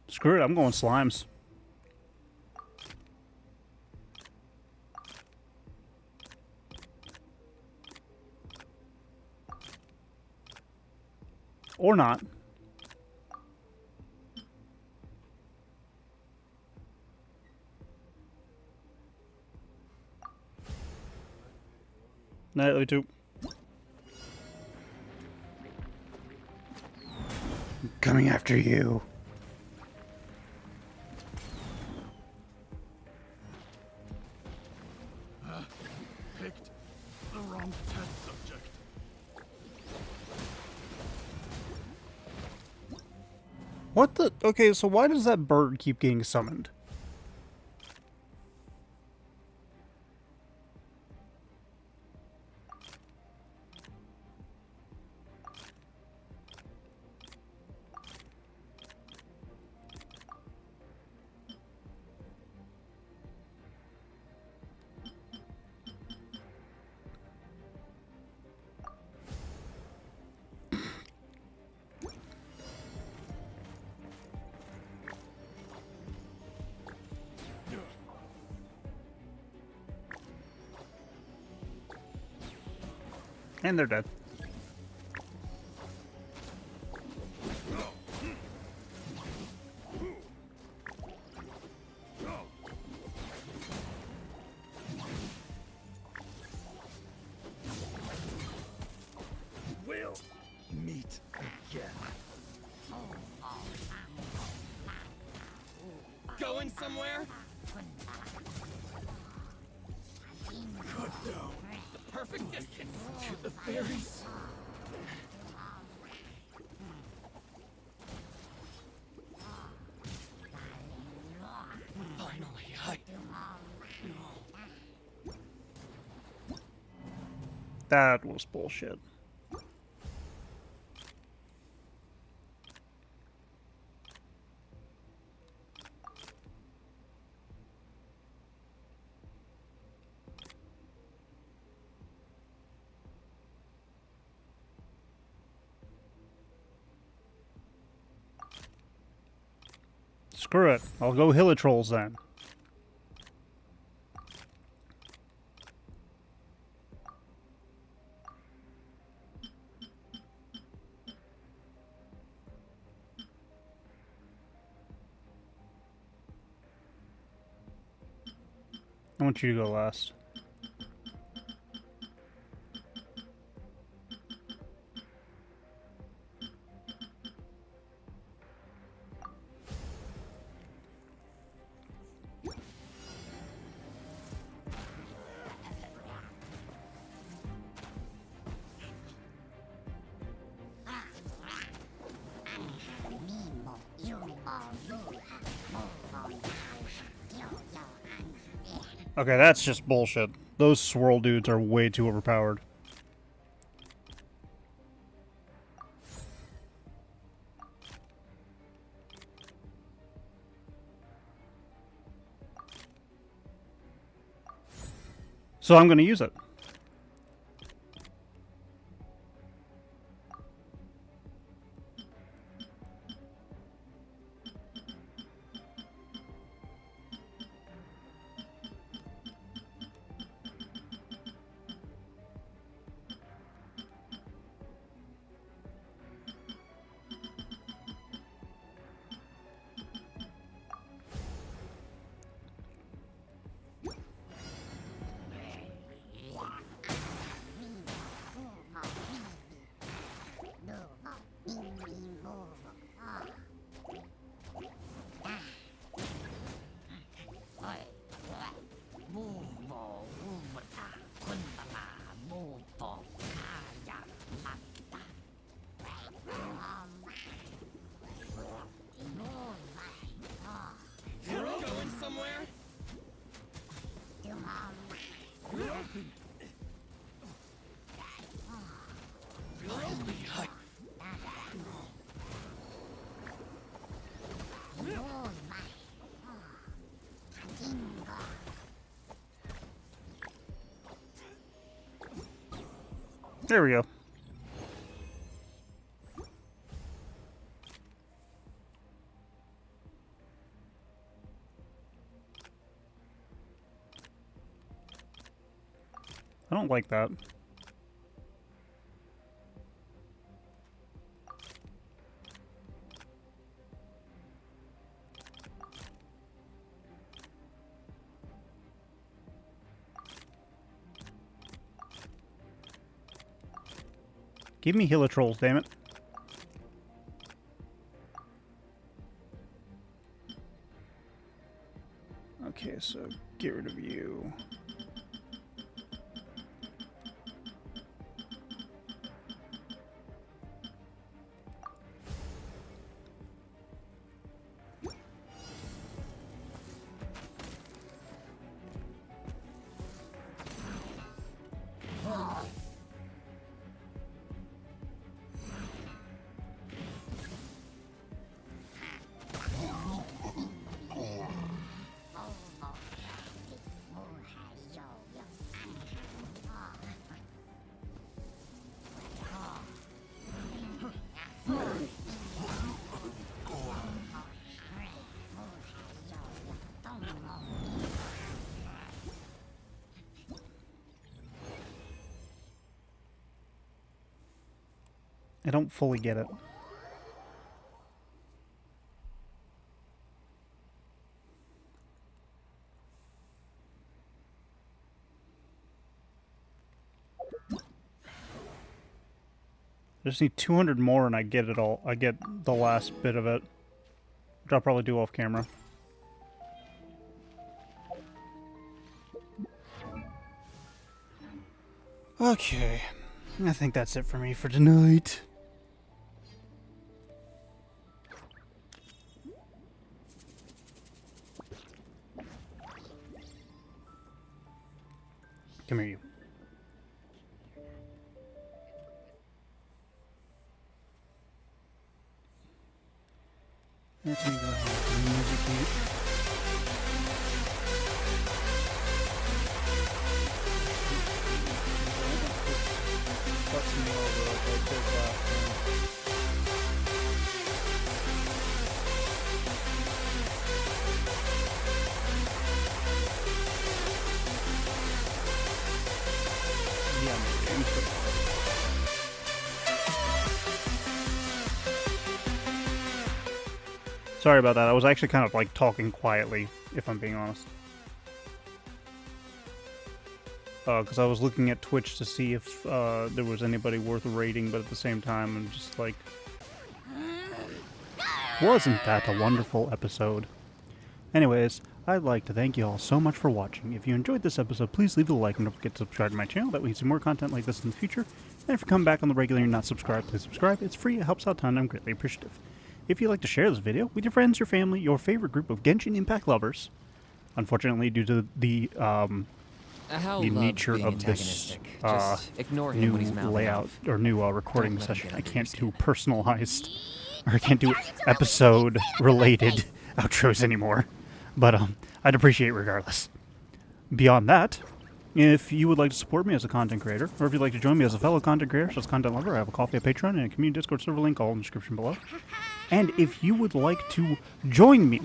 Screw it, I'm going slimes. Or not. Nightly too. I'm coming after you. Picked the wrong test subject. What the? Okay, so why does that bird keep getting summoned? And they're dead. We'll meet again. Going somewhere? Cut down The perfect distance. to the fairies. Finally, That was bullshit. Screw it. I'll go Hilitrolls then. I want you to go last. Okay, that's just bullshit. Those swirl dudes are way too overpowered. So I'm going to use it. There we go. I don't like that. Give me Hilitrolls, damn it. Okay, so get rid of you. I don't fully get it. I just need 200 more and I get it all. I get the last bit of it. Which I'll probably do off camera. Okay. I think that's it for me for tonight. Come here, you. Let me go ahead and music mute. Fucks me over like I did last time. Yeah, maybe. Sorry about that. I was actually kind of like talking quietly, if I'm being honest. Because I was looking at Twitch to see if there was anybody worth rating, but at the same time, I'm just like, wasn't that a wonderful episode? Anyways, I'd like to thank you all so much for watching. If you enjoyed this episode, please leave a like and don't forget to subscribe to my channel. That way you see more content like this in the future. And if you come back on the regular and you're not subscribed, please subscribe. It's free, it helps out a ton, and I'm greatly appreciative. If you'd like to share this video with your friends, your family, your favorite group of Genshin Impact lovers, unfortunately due to the nature of this ignore him new when he's mouthing layout off. or new recording Don't let him session, get I under can't your do personalized, or I can't do episode-related outros anymore. But I'd appreciate it regardless. Beyond that, if you would like to support me as a content creator, or if you'd like to join me as a fellow content creator, such as content lover, I have a Coffee, a Patreon, and a community Discord server link all in the description below. And if you would like to join me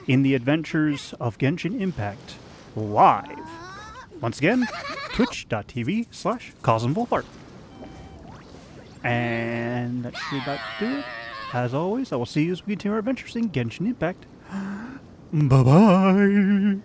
in the adventures of Genshin Impact live, once again, twitch.tv/Kazm Vulfhart. And that should about do it. As always, I will see you as we continue our adventures in Genshin Impact. Bye-bye!